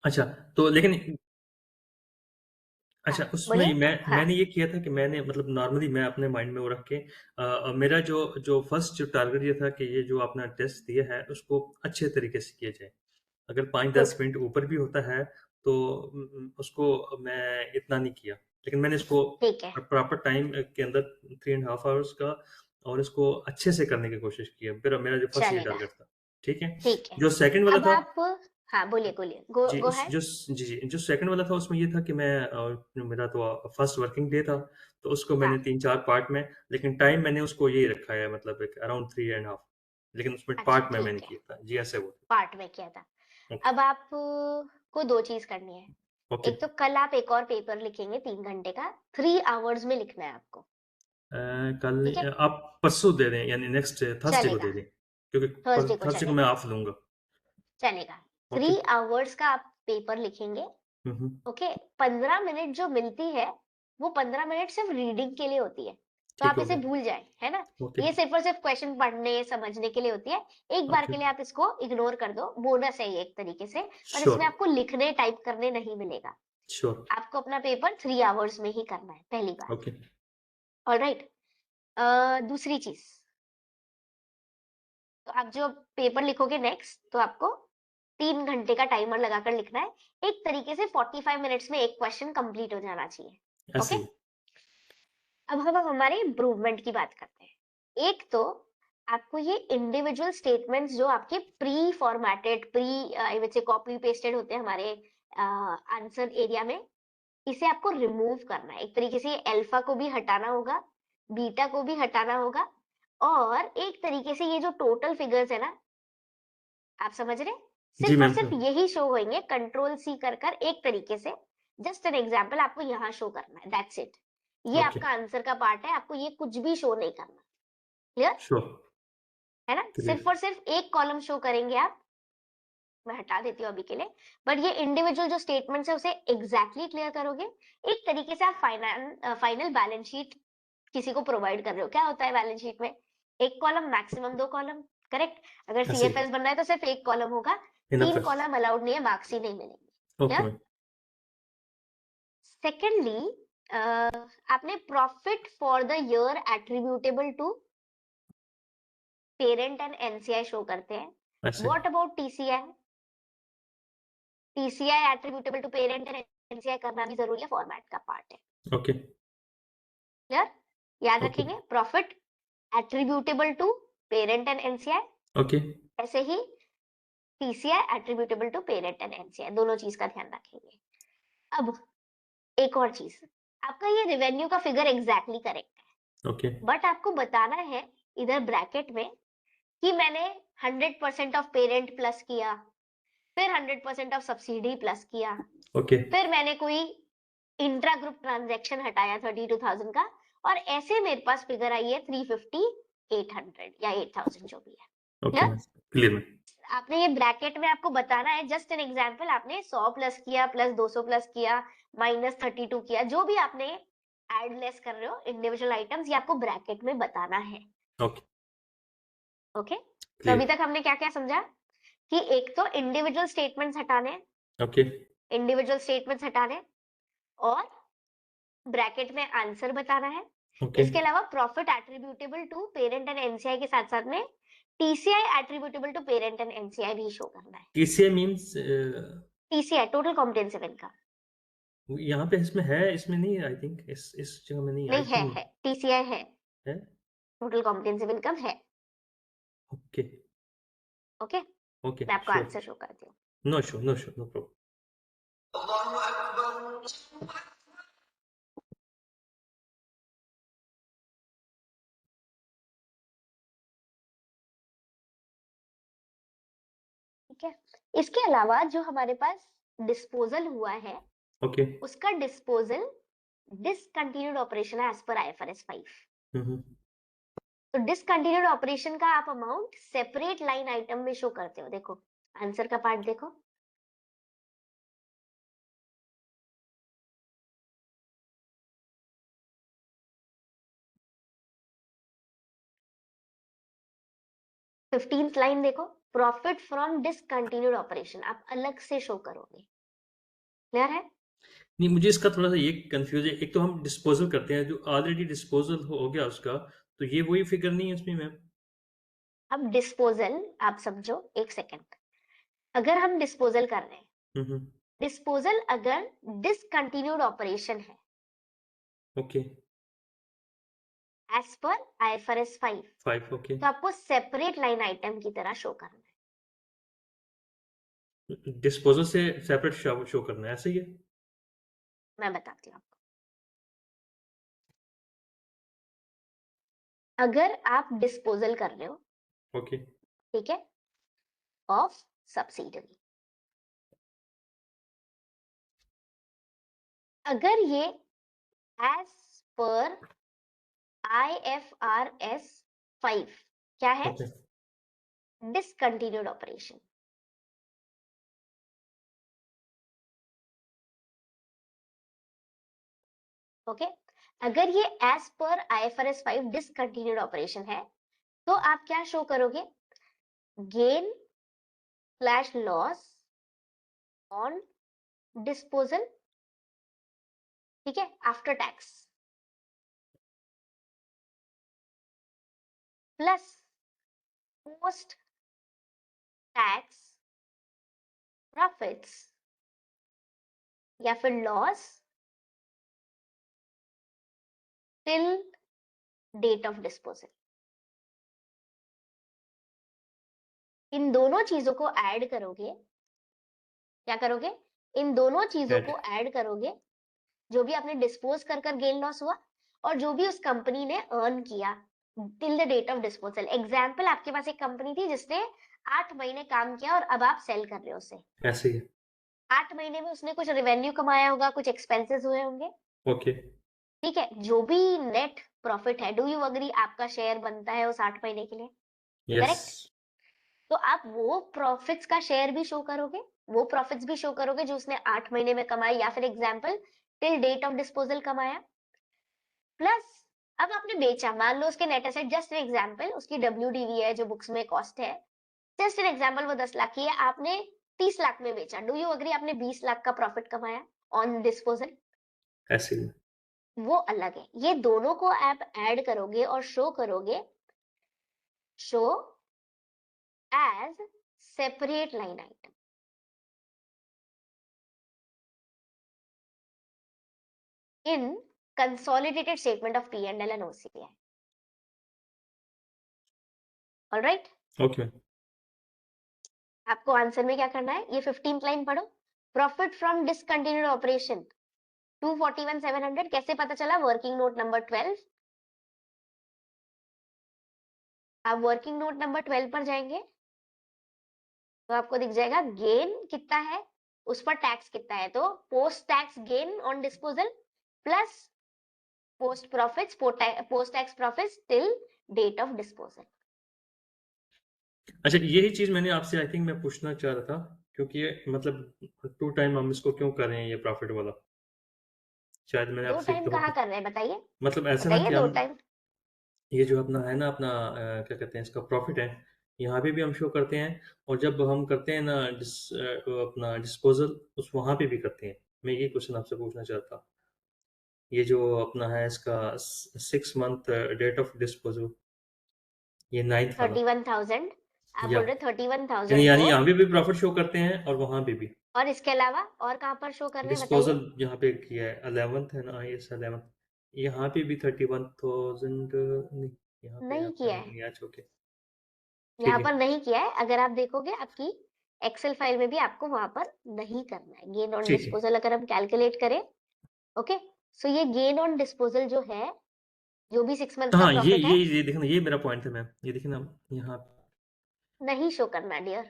अच्छा, तो लेकिन हाँ अच्छा, उसमें बोलिए। हाँ मैंने ये किया था कि मैंने मतलब नॉर्मली मैं अपने माइंड में वो रख के मेरा जो जो फर्स्ट जो टारगेट ये था कि ये जो आपने टेस्ट दिया है उसको अच्छे तरीके से किया जाए। अगर गुड 5-10 मिनट ऊपर भी होता है तो उसको मैं इतना नहीं किया। लेकिन मैंने इसको ठीक है प्रॉपर टाइम के अंदर 3 एंड हाफ आवर्स का और इसको अच्छे से करने की कोशिश की है। मेरा मेरा जो फर्स्ट ये चलेगा। टारगेट था। ठीक है? ठीक है जो सेकंड वाला अब था आप हाँ बोलिए बोलिए गो जी, गो उस हैड। जो जी, जी, जो सेकंड वाला था उसमें ये था कि मेरा तो फर्स्ट वर्किंग डे था, तो उसको मैंने हाँ 3-4 पार्ट में लेकिन टाइम मैंने उसको यही रखा है मतलब एक अराउंड 3 एंड हाफ लेकिन उसमें अच्छा पार्ट में मैंने ठीक है किया था। जी, ऐसे वो पार्ट में किया था। ओके, अब आप को दो चीज करनी है। ओके। एक तो कल आप एक और पेपर लिखेंगे 3 घंटे का 3 आवर्स में लिखना है आपको। कल ठीक है आप परसों दे दें यानी नेक्स्ट थर्सडे को चलेगा दे दें, क्योंकि थर्सडे को थर्सडे को मैं चलेगा ऑफ लूँगा। चलेगा ओके। 3 आवर्स का आप पेपर लिखेंगे। हुँ, हुँ। ओके 15 मिनट जो मिलती है वो 15 मिनट सिर्फ रीडिंग के लिए होती है। तो ठीक आप हो इसे गया। भूल जाए है ना। ओके, ये सिर्फ और सिर्फ क्वेश्चन पढ़ने समझने के लिए होती है। एक बार ओके। के लिए आप इसको इग्नोर कर दो बोनस है ये एक तरीके से। पर श्योर, इसमें आपको लिखने टाइप करने नहीं मिलेगा। श्योर। आपको अपना पेपर 3 आवर्स में ही करना है पहली बात। ओके। ऑलराइट दूसरी चीज तो आप जो पेपर लिखोगे नेक्स्ट तो आपको 3 घंटे का टाइमर लगाकर लिखना है। एक तरीके से 45 मिनट्स में एक क्वेश्चन कंप्लीट हो जाना चाहिए। ऐसे ओके ही। अब हम हमारे इम्प्रूवमेंट की बात करते हैं। एक तो आपको ये इंडिविजुअल स्टेटमेंट्स जो आपके pre formatted pre I would से कॉपी पेस्टेड होते हैं हमारे आंसर एरिया में इसे आपको रिमूव करना है। एक तरीके से ये अल्फा को भी हटाना होगा बीटा को भी हटाना होगा और एक तरीके से ये जो टोटल फिगर्स है ना आप समझ रहे हैं? जी, सिर्फ और मैम। सिर्फ यही शो होंगे कंट्रोल सी कर कर एक तरीके से। जस्ट एन एग्जांपल आपको यहाँ शो करना है दैट्स इट। ये ओके, आपका आंसर का पार्ट है आपको ये कुछ भी शो नहीं करना। क्लियर श्योर, है ना क्लियर। सिर्फ और सिर्फ एक कॉलम शो करेंगे आप। मैं हटा देती हूँ अभी के लिए। बट ये इंडिविजुअल जो स्टेटमेंट्स है उसे एग्जैक्टली क्लियर करोगे। एक तरीके से आप फाइनल बैलेंस शीट किसी को प्रोवाइड कर रहे हो। क्या होता है बैलेंस शीट में एक कॉलम मैक्सिमम 2 कॉलम करेक्ट। अगर ऐसे ही। सीएफएस बनना है तो सिर्फ एक कॉलम होगा। इनफ तीन है। कॉलम अलाउड नहीं है मार्क्स ही नहीं मिलेंगे। Okay, clear ma'am. सेकेंडली आपने profit for the year attributable to parent and NCI show करते हैं। ऐसे। What about TCI. TCI attributable to parent and NCI करना भी जरूरी है फॉर्मेट का पार्ट है। ओके, क्लियर याद ओके, रखेंगे profit attributable to parent and NCI. Okay. ऐसे ही TCI attributable to parent and NCI दोनों चीज का ध्यान रखेंगे। अब एक और चीज आपका ये रेवेन्यू का फिगर एग्जैक्टली करेक्ट ओके, है बट आपको बताना है इधर ब्रैकेट में कि मैंने 100% ऑफ पेरेंट प्लस किया फिर 100% ऑफ सब्सिडी प्लस किया ओके, फिर मैंने कोई इंट्रा ग्रुप ट्रांजैक्शन हटाया 32,000 का और ऐसे मेरे पास फिगर आई है 350 800 या 8,000 जो भी है। Okay clear ma'am, clear ma'am. आपने ये ब्रैकेट में आपको बताना है जस्ट एन एग्जांपल आपने 100 प्लस किया प्लस 200 प्लस किया -32 किया जो भी आपने ऐड लेस कर रहे हो इंडिविजुअल आइटम्स ये आपको ब्रैकेट में बताना है। ओके, ओके तो अभी क्लियर। तक हमने क्या क्या समझा कि एक तो इंडिविजुअल स्टेटमेंट्स हटाने ओके, इंडिविजुअल स्टेटमेंट्स हटाने और ब्रैकेट में आंसर बताना है। ओके। इसके अलावा profit attributable to parent and NCI के साथ साथ में TCI attributable to parent and NCI भी शो करना है। TCA means TCI total comprehensive income यहाँ पे इसमें है, इसमें नहीं है आई थिंक इस जगह में नहीं आई नहीं थिंक है टीसीआई है है। टोटल कॉम्प्रिहेंसिव इनकम है। ओके, ओके ओके, मैं आपको श्योर। आंसर शो करती हूँ। No issue, no issue, no problem. ठीक है इसके अलावा जो हमारे पास डिस्पोजल हुआ है ओके। उसका डिस्पोजल डिसकंटिन्यूड ऑपरेशन है एज पर आईएफआरएस 5। हुँ, हुँ। तो डिसकंटिन्यूड ऑपरेशन का आप अमाउंट सेपरेट लाइन आइटम में शो करते हो। देखो आंसर का पार्ट देखो 15th लाइन देखो प्रॉफिट फ्रॉम डिसकंटिन्यूड ऑपरेशन आप अलग से शो करोगे। क्लियर है? नहीं, मुझे इसका थोड़ा-सा ये कन्फ्यूज़ है, एक तो हम डिस्पोज़ल करते हैं, जो ऑलरेडी डिस्पोज़ल हो गया उसका, तो ये वही फ़िगर नहीं है इसमें मैम? अब डिस्पोजल आप समझो, एक सेकंड। अगर हम डिस्पोजल कर रहे हैं, हुँ, हुँ। डिस्पोजल अगर डिसकंटिन्यूड ऑपरेशन है okay, as per IFRS 5, 5 okay. तो आपको सेपरेट लाइन आइटम की तरह शो करना है। डिस्पोज़ल से सेपरेट शो करना है, ऐसा ही है? मैं बताती हूँ आपको। अगर आप डिस्पोजल कर रहे हो, ओके, ठीक है, ऑफ सब्सिडरी, अगर ये एज पर आईएफआरएस 5 क्या है? Okay, discontinued operation. ओके, अगर ये as per IFRS 5 discontinued operation है, तो आप क्या शो करोगे? Gain slash loss on disposal, ठीक है, after tax, plus post tax profits या फिर loss till date of disposal. इन दोनों चीजों को ऐड करोगे, क्या करोगे? इन दोनों चीजों ऐड को ऐड करोगे, जो भी आपने डिस्पोज कर कर गेन लॉस हुआ और जो भी उस कंपनी ने अर्न किया till the date of disposal. Example, आपके पास एक कंपनी थी जिसने 8 महीने काम किया और अब आप सेल कर रहे हो उसे। ऐसे ही है। 8 महीने में उसने कुछ रेवेन्यू कमाया होगा, कुछ एक्सपेंसेस हुए होंगे, ओके, ठीक है, जो भी नेट प्रॉफिट है, डू यू अग्री, आपका शेयर बनता है उस 8 महीने के लिए, यस, करेक्ट? तो आप वो प्रॉफिट्स का शेयर भी शो करोगे, वो प्रॉफिट्स भी शो करोगे जो उसने 8 महीने में कमाई या फिर example till date of disposal कमाया, प्लस अब आपने बेचा, मान लो उसके net asset, just an example, उसकी डब्ल्यूडीवी है जो बुक्स में कॉस्ट है, जस्ट एन एग्जांपल, वो 10 लाख की है, आपने 30 लाख में बेचा, डू यू अग्री, आपने 20 लाख का प्रॉफिट कमाया ऑन डिस्पोजल। ऐसे ही है। वो अलग है, ये दोनों को आप ऐड करोगे और शो करोगे, show as separate line item in consolidated statement of P and L and OCI. Alright, okay, आपको आंसर में क्या करना है, ये 15th लाइन पढ़ो, प्रॉफिट फ्रॉम डिसकंटिन्यूड ऑपरेशन 241,700 कैसे पता चला? वर्किंग नोट नंबर 12, आप वर्किंग नोट नंबर 12 पर जाएंगे तो आपको दिख जाएगा गेन कितना है, उस पर टैक्स कितना है, तो post tax gain on disposal plus post profits, post tax profits till date of disposal. अच्छा यही चीज़ मैंने आपसे आई थिंक मैं पूछना चाह रहा था, क्योंकि ये मतलब 2 टाइम हम इसको क्यों कर रहे हैं ये प्रॉफ़िट वाला? शायद मैंने दो आपसे एक टाइम दफ़ा कहाँ कर रहे हैं बताइए? मतलब ऐसा ना बताइए कि दो हम टाइम। ये जो अपना है ना अपना क्या कहते हैं इसका प्रॉफ़िट है, यहाँ पे भी हम शो करते हैं और जब हम करते हैं ना अपना डिस्पोज़ल उस वहाँ पे भी करते हैं। मैं ये क्वेश्चन आपसे पूछना चाहता था। ये जो अपना है इसका 6 मंथ डेट ऑफ डिस्पोज़ल ये 9th वाला 31,000, आप या बोल रहे यानी 31,000 यानी को, यहाँ पे भी प्रॉफ़िट शो करते हैं और वहाँ पे भी। और इसके अलावा और कहाँ पर शो कर रहे हैं बताइए? डिस्पोज़ल यहाँ पे किया है 11th है ना यस 11th यहाँ पे भी 31,000 नहीं यहाँ नहीं पे किया है है, नहीं अच्छा ओके ठीक यहाँ है पर नहीं किया है, अगर आप देखोगे आपकी एक्सेल फाइल में भी आपको वहां पर नहीं करना है। गेन ऑन ठीक है। डिस्पोजल अगर हम कैलकुलेट करें, ओके, सो ये गेन ऑन डिस्पोजल जो है, जो भी 6 मंथ का हाँ प्रॉफिट है, ये देखना ये मेरा पॉइंट है मैम ये देखिए ना यहाँ नहीं शो करना डियर।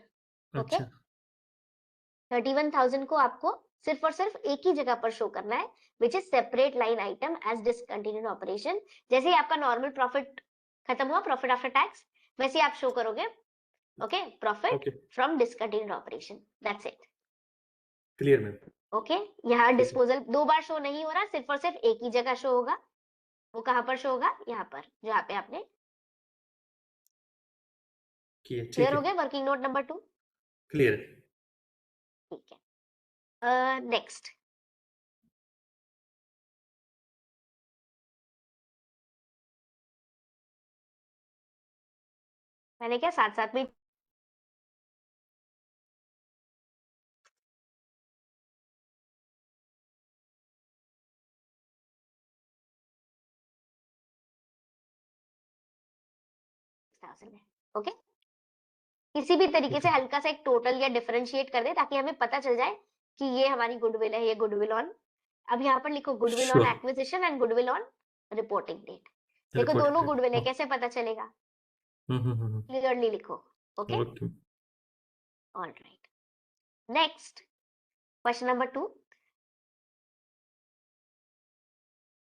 ओके, अच्छा 31,000 को आपको सिर्फ और सिर्फ एक ही जगह पर शो करना है, which is separate line item as discontinued operation. जैसे ही आपका नॉर्मल प्रॉफिट खत्म हुआ, प्रॉफिट आफ्टर टैक्स, वैसे ही आप शो करोगे, okay, profit okay from discontinued operation, that's it. Clear ma'am okay, यहाँ ठीक है डिस्पोजल 2 बार शो नहीं हो रहा, सिर्फ और सिर्फ एक ही जगह शो होगा। वो कहाँ पर शो होगा? यहाँ पर, जहाँ पे आपने, किए ठीक क्लियर है हो गया वर्किंग नोट नंबर 2? क्लियर है ठीक है। नेक्स्ट, मैंने क्या साथ साथ में 1000 है। ओके, किसी भी तरीके से ओके, हल्का सा एक टोटल या डिफरेंशिएट कर दे ताकि हमें पता चल जाए कि ये हमारी गुडविल है, ये गुडविल ऑन, अब यहाँ पर लिखो goodwill on sure, acquisition and goodwill on reporting date. देखो रिपोर्ट दोनों करें। गुडविल है, हाँ, कैसे पता चलेगा? हुँ। क्लियरली लिखो। Okay, okay, alright. Next, question number 2।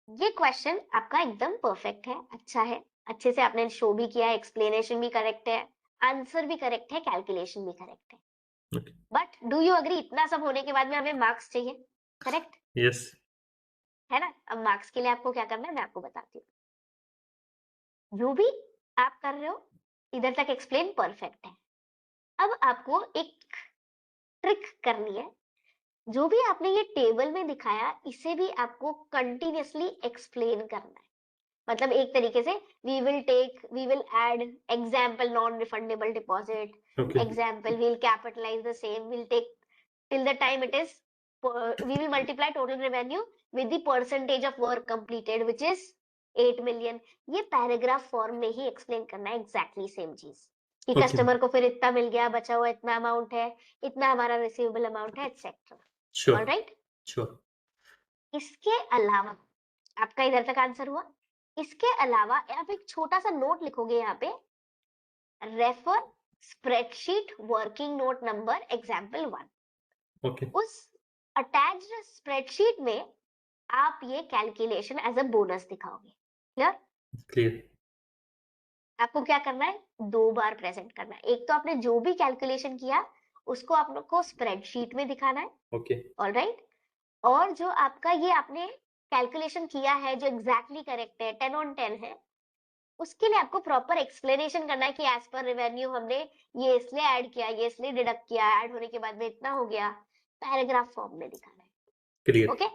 ये क्वेश्चन आपका एकदम परफेक्ट है, अच्छा है, अच्छे से आपने शो भी किया है, एक्सप्लेनेशन भी करेक्ट है, आंसर भी करेक्ट है, कैलकुलेशन भी करेक्ट है। Okay, but do you agree इतना सब होने के बाद में हमें मार्क्स चाहिए, करेक्ट यस, है ना? अब मार्क्स के लिए आपको क्या करना है मैं आपको बताती हूँ। जो भी आप कर रहे हो इधर तक एक्सप्लेन परफेक्ट है। अब आपको एक ट्रिक करनी है, जो भी आपने ये टेबल में दिखाया इसे भी आपको कंटिन्यूअसली एक्सप्लेन करना है। मतलब एक तरीके से we will add example non refundable deposit, okay, example we will capitalise the same, we will take till the time it is we will multiply total revenue with the percentage of work completed which is 8 million। ये paragraph form में ही explain करना है exactly same चीज कि okay, customer को फिर इतना मिल गया, बचा हुआ इतना अमाउंट है, इतना हमारा रिसीवेबल अमाउंट है, एक्सेट्रा। श्योर, ऑलराइट, श्योर, इसके अलावा आपका इधर तक आंसर हुआ। इसके अलावा आप एक छोटा सा नोट लिखोगे यहाँ पे, refer spreadsheet working note number example 1। Okay, उस अटैच्ड स्प्रेडशीट में आप ये कैलकुलेशन एज अ बोनस दिखाओगे। क्लियर? क्लियर, आपको क्या करना है, 2 बार प्रेजेंट करना है। एक तो आपने जो भी कैलकुलेशन किया उसको आप लोग को स्प्रेडशीट में दिखाना है, ओके, ऑलराइट। और जो आपका ये आपने कैलकुलेशन किया है जो एग्जैक्टली करेक्ट है, 10 ऑन 10 है, उसके लिए आपको प्रॉपर एक्सप्लेनेशन करना है कि एज पर रेवेन्यू हमने ये इसलिए ऐड किया, ये इसलिए डिडक्ट किया, ऐड होने के बाद में इतना हो गया, पैराग्राफ फॉर्म में दिखाना है। क्लियर, ओके,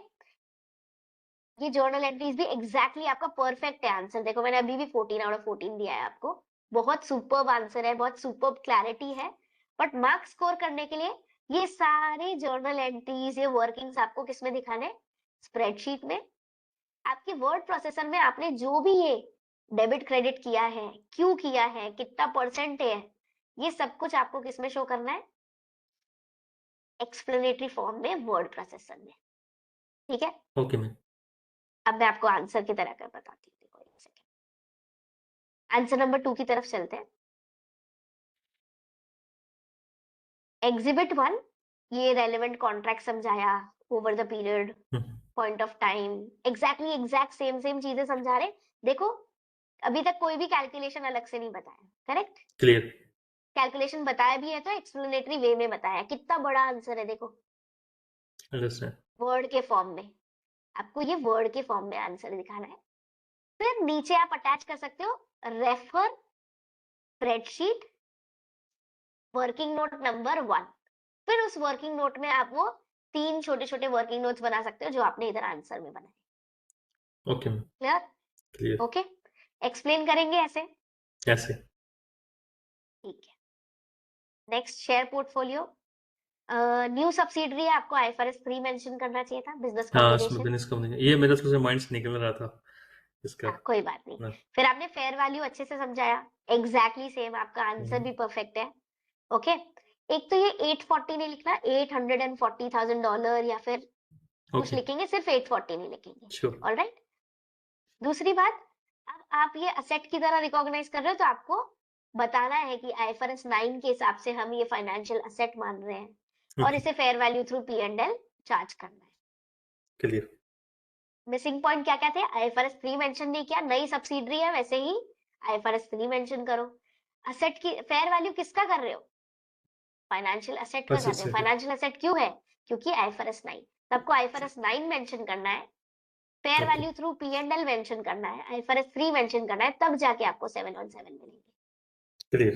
ये जर्नल एंट्रीज भी एग्जैक्टली आपका परफेक्ट है आंसर। देखो मैंने अभी भी 14 आउट ऑफ 14 दिया है आपको, बहुत सुपर्ब आंसर है, बहुत सुपर्ब क्लैरिटी है। बट मार्क्स स्कोर करने के लिए ये सारे जर्नल एंट्रीज, ये वर्किंग्स आपको किस में दिखाने? स्प्रेडशीट में। आपके वर्ड प्रोसेसर में आपने जो भी ये डेबिट क्रेडिट किया है, क्यों किया है, कितना परसेंट है, ये सब कुछ आपको किस में शो करना है? एक्सप्लेनेटरी फॉर्म में वर्ड प्रोसेसर में। ठीक है, ओके मैम, अब मैं आपको आंसर की तरह कर बताती हूँ। देखो एक सेकेंड, आंसर नंबर 2 की तरफ चलते हैं। एग्जिबिट 1, ये रेलेवेंट कॉन्ट्रैक्ट समझाया, over the period, hmm, point of time, exactly exact same same चीजें समझा रहे। देखो अभी तक कोई भी कैलकुलेशन अलग से नहीं बताया, करेक्ट? क्लियर, कैलकुलेशन बताया भी है तो एक्सप्लेनेटरी वे में बताया। कितना बड़ा आंसर है देखो, अंडरस्टैंड, वर्ड के फॉर्म में। आपको ये वर्ड के फॉर्म में आंसर दिखाना है। फिर नीचे आप अटैच कर सकते हो refer spreadsheet working note number 1। फिर उस वर्किंग नोट में आप वो 3 छोटे छोटे वर्किंग नोट्स बना सकते हो जो आपने इधर आंसर में बनाए। Okay ma'am, clear? Clear, okay, explain करेंगे ऐसे। ऐसे, ठीक है, next share portfolio. New subsidiary है, आपको आईएफआरएस 3 मेंशन करना चाहिए था, बिजनेस हाँ, इसमें कॉम्बिनेशन। बिज़नेस कम्युनिकेशन ये मेरे थोड़ा-सा माइंड से निकल रहा था, इसका, हाँ कोई बात नहीं। हाँ, फिर आपने फेयर वैल्यू अच्छे से समझाया, एग्जैक्टली सेम, आपका आंसर हुँ, भी परफेक्ट है। ओके, एक तो ये 840 नहीं लिखना, $840,000 या फिर कुछ ओके, लिखेंगे, सिर्फ 840 नहीं लिखेंगे। श्योर, ऑलराइट, दूसरी बात, अब आप ये असेट की तरह रिकॉग्नाइज कर रहे हो तो आपको बताना है कि आईएफआरएस 9 के हिसाब से हम ये फाइनेंशियल असेट मान रहे हैं और ओके, इसे fair value through P and L charge करना है। क्लियर, मिसिंग पॉइंट क्या क्या थे? आईएफआरएस 3 मेंशन नहीं किया, नई सब्सिडरी है वैसे ही आईएफआरएस 3 मेंशन करो। असेट की फेयर वैल्यू किसका कर रहे हो? फाइनेंशियल असेट का कर असेट रहे हो। से फाइनेंशियल असेट क्यों है? क्योंकि आईएफआरएस 9, तो आपको आईएफआरएस 9 मेंशन करना है, fair okay, value through P and L mention करना है, आईएफआरएस 3 मेंशन करना है, तब जाके आपको 7 on 7 मिलेंगे। क्लियर,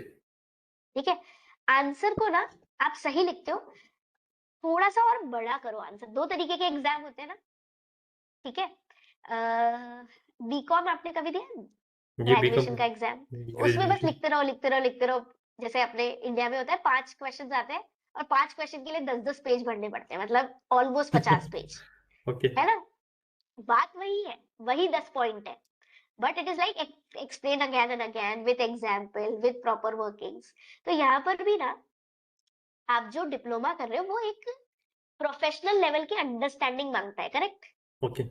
ठीक है, आंसर को ना आप सही लिखते हो, थोड़ा सा और बड़ा करो आंसर। 2 तरीके के एग्जाम होते हैं ना, ठीक है? बीकॉम आपने कभी दिया? जी, बीकॉम ग्रेजुएशन का एग्जाम? उसमें बस ग्रेजुएशन। लिखते रहो, लिखते रहो, लिखते रहो। जैसे अपने इंडिया में होता है 5 क्वेश्चंस आते हैं और 5 क्वेश्चन के लिए 10-10 पेज भरने पड़ते हैं, मतलब ऑलमोस्ट 50 पेज, ओके। है ना? बात वही है, वही 10 पॉइंट है। But it is like explain again and again with example, with proper workings. तो यहाँ पर भी ना, आप जो डिप्लोमा कर रहे हो वो एक प्रोफेशनल लेवल की अंडरस्टैंडिंग मांगता है, करेक्ट? ओके।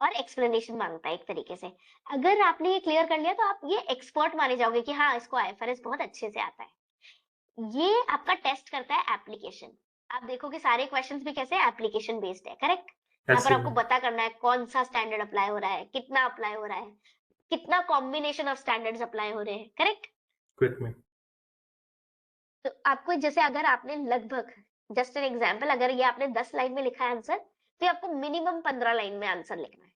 और एक्सप्लेनेशन मांगता है एक तरीके से। अगर आपने ये क्लियर कर लिया तो आप ये एक्सपर्ट माने जाओगे कि हाँ, इसको आईएफआरएस बहुत अच्छे से आता है। ये आपका टेस्ट करता है एप्लीकेशन। आप देखोगे सारे क्वेश्चंस भी कैसे एप्लीकेशन बेस्ड है, करेक्ट? यहाँ पर ऐसे आपको पता करना है कौन सा स्टैंडर्ड अप्लाई हो रहा है, कितना अप्लाई हो रहा है, कितना कॉम्बिनेशन ऑफ स्टैंडर्ड्स अप्लाई हो रहे हैं, करेक्ट? क्विक में। तो आपको जैसे अगर आपने लगभग, जस्ट एन एग्जांपल, अगर ये आपने 10 लाइन में लिखा है आंसर, तो आपको मिनिमम 15 लाइन में आंसर लिखना है।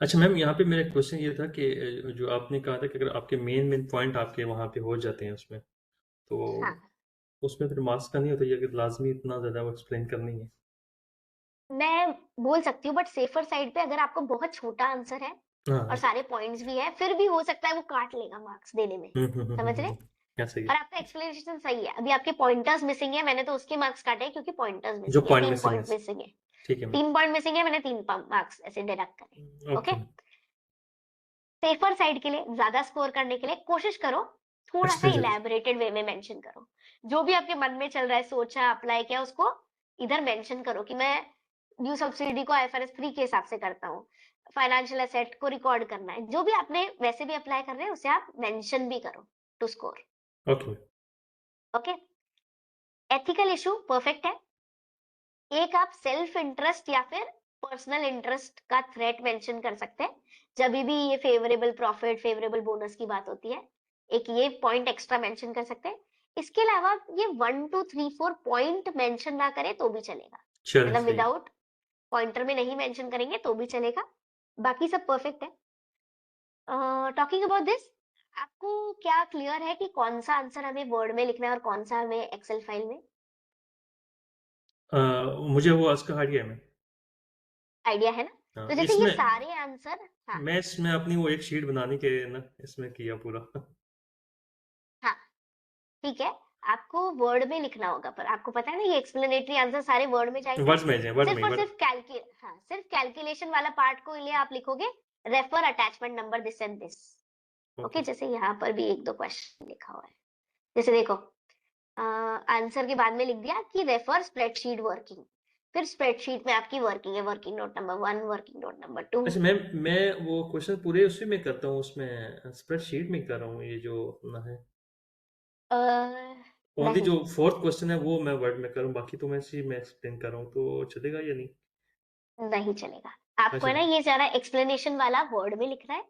अच्छा मैम, यहाँ पे मेरा क्वेश्चन ये था कि जो आपने कहा था कि अगर आपके मेन मेन पॉइंट आपके वहाँ पे हो जाते हैं उसमें, तो हाँ, उसमें फिर मार्क्स का नहीं होता ये कि लाजमी इतना ज़्यादा वो एक्सप्लेन करनी है। मैं बोल सकती हूँ, बट सेफर साइड पे अगर आपको बहुत छोटा आंसर है हाँ और हाँ। सारे पॉइंट्स भी है, फिर भी हो सकता है वो काट लेगा मार्क्स देने में। समझ रहे? ऐसा ही और है। आपका एक्सप्लेनेशन सही है। अभी आपके पॉइंटर्स मिसिंग है, मैंने तो उसके मार्क्स काटे हैं क्योंकि पॉइंटर्स जो मिसिंग है, पॉइंट 3 मिसिंग है। पॉइंट मिसिंग है। ठीक है मैम। 3 पॉइंट मिसिंग है, मैंने 3 मार्क्स ऐसे डिडक्ट करे। ओके? ओके। सेफर साइड के लिए, ज्यादा स्कोर करने के लिए कोशिश करो थोड़ा सा एक्सप्लेन जल्दी। इलेबोरेटेड वे में मेंशन करो। जो भी आपके मन में चल रहा है, सोचा, अप्लाई किया, उसको इधर मेंशन करो कि मैं ड्यू सब्सिडी को आईएफआरएस 3 के हिसाब से करता हूँ। फाइनेंशियल एसेट को रिकॉर्ड करना है। जो भी आपने वैसे भी अप्लाई कर रहे हैं उसे आप मेंशन भी करो to score. Okay. Okay? Ethical issue perfect है। एक आप सेल्फ इंटरेस्ट या फिर पर्सनल इंटरेस्ट का थ्रेट मेंशन कर सकते हैं जब भी ये फेवरेबल प्रॉफिट, फेवरेबल बोनस की बात होती है। एक ये पॉइंट एक्स्ट्रा मेंशन कर सकते हैं। इसके अलावा ये 1 2 3 4 पॉइंट मेंशन ना करें तो भी चलेगा, चल मतलब सही है। विदाउट पॉइंटर में नहीं मेंशन करेंगे तो भी चलेगा। बाकी सब परफेक्ट है। टॉकिंग अबाउट दिस, आपको क्या क्लियर है कि कौन सा आंसर हमें वर्ड में लिखना है और कौन सा हमें एक्सेल फाइल में? मुझे वो आज का आइडिया है मैम। आइडिया है ना? हाँ, तो जैसे ये इसमें सारे आंसर, हाँ, मैं इसमें अपनी वो एक शीट बनाने के ना इसमें किया पूरा। हाँ, ठीक है। आपको वर्ड में लिखना होगा, पर आपको पता है ना ये एक्सप्लेनेटरी आंसर सारे वर्ड में जाएंगे। वर्ड्स में जाए, वर्ड में सिर्फ ही, और वर्ड। सिर्फ हाँ, सिर्फ कैलकुलेशन वाला पार्ट को लिए आप लिखोगे refer attachment number this and this. Okay. Okay? जैसे यहाँ पर भी 1-2 क्वेश्चन लिखा हुआ है। जैसे देखो, आंसर के बाद में लिख दिया कि रेफर स्प्रेडशीट वर्किंग। फिर स्प्रेडशीट में आपकी वर्किंग है, working note number 1, working note number 2। अच्छा मैं वो क्वेश्चन पूरे उसी में करता हूँ, उसमें स्प्रेडशीट में कर रहा हूँ ये जो अपना है। अ, ओनली नहीं, जो फोर्थ क्वेश्चन है वो मैं वर्ड में करूँ, बाकी तो मैं इसी में एक्सप्लेन कर रहा हूँ, तो चलेगा या नहीं? नहीं चलेगा। आपको अच्छा। है ना ये सारा एक्सप्लेनेशन वाला वर्ड में लिखना है।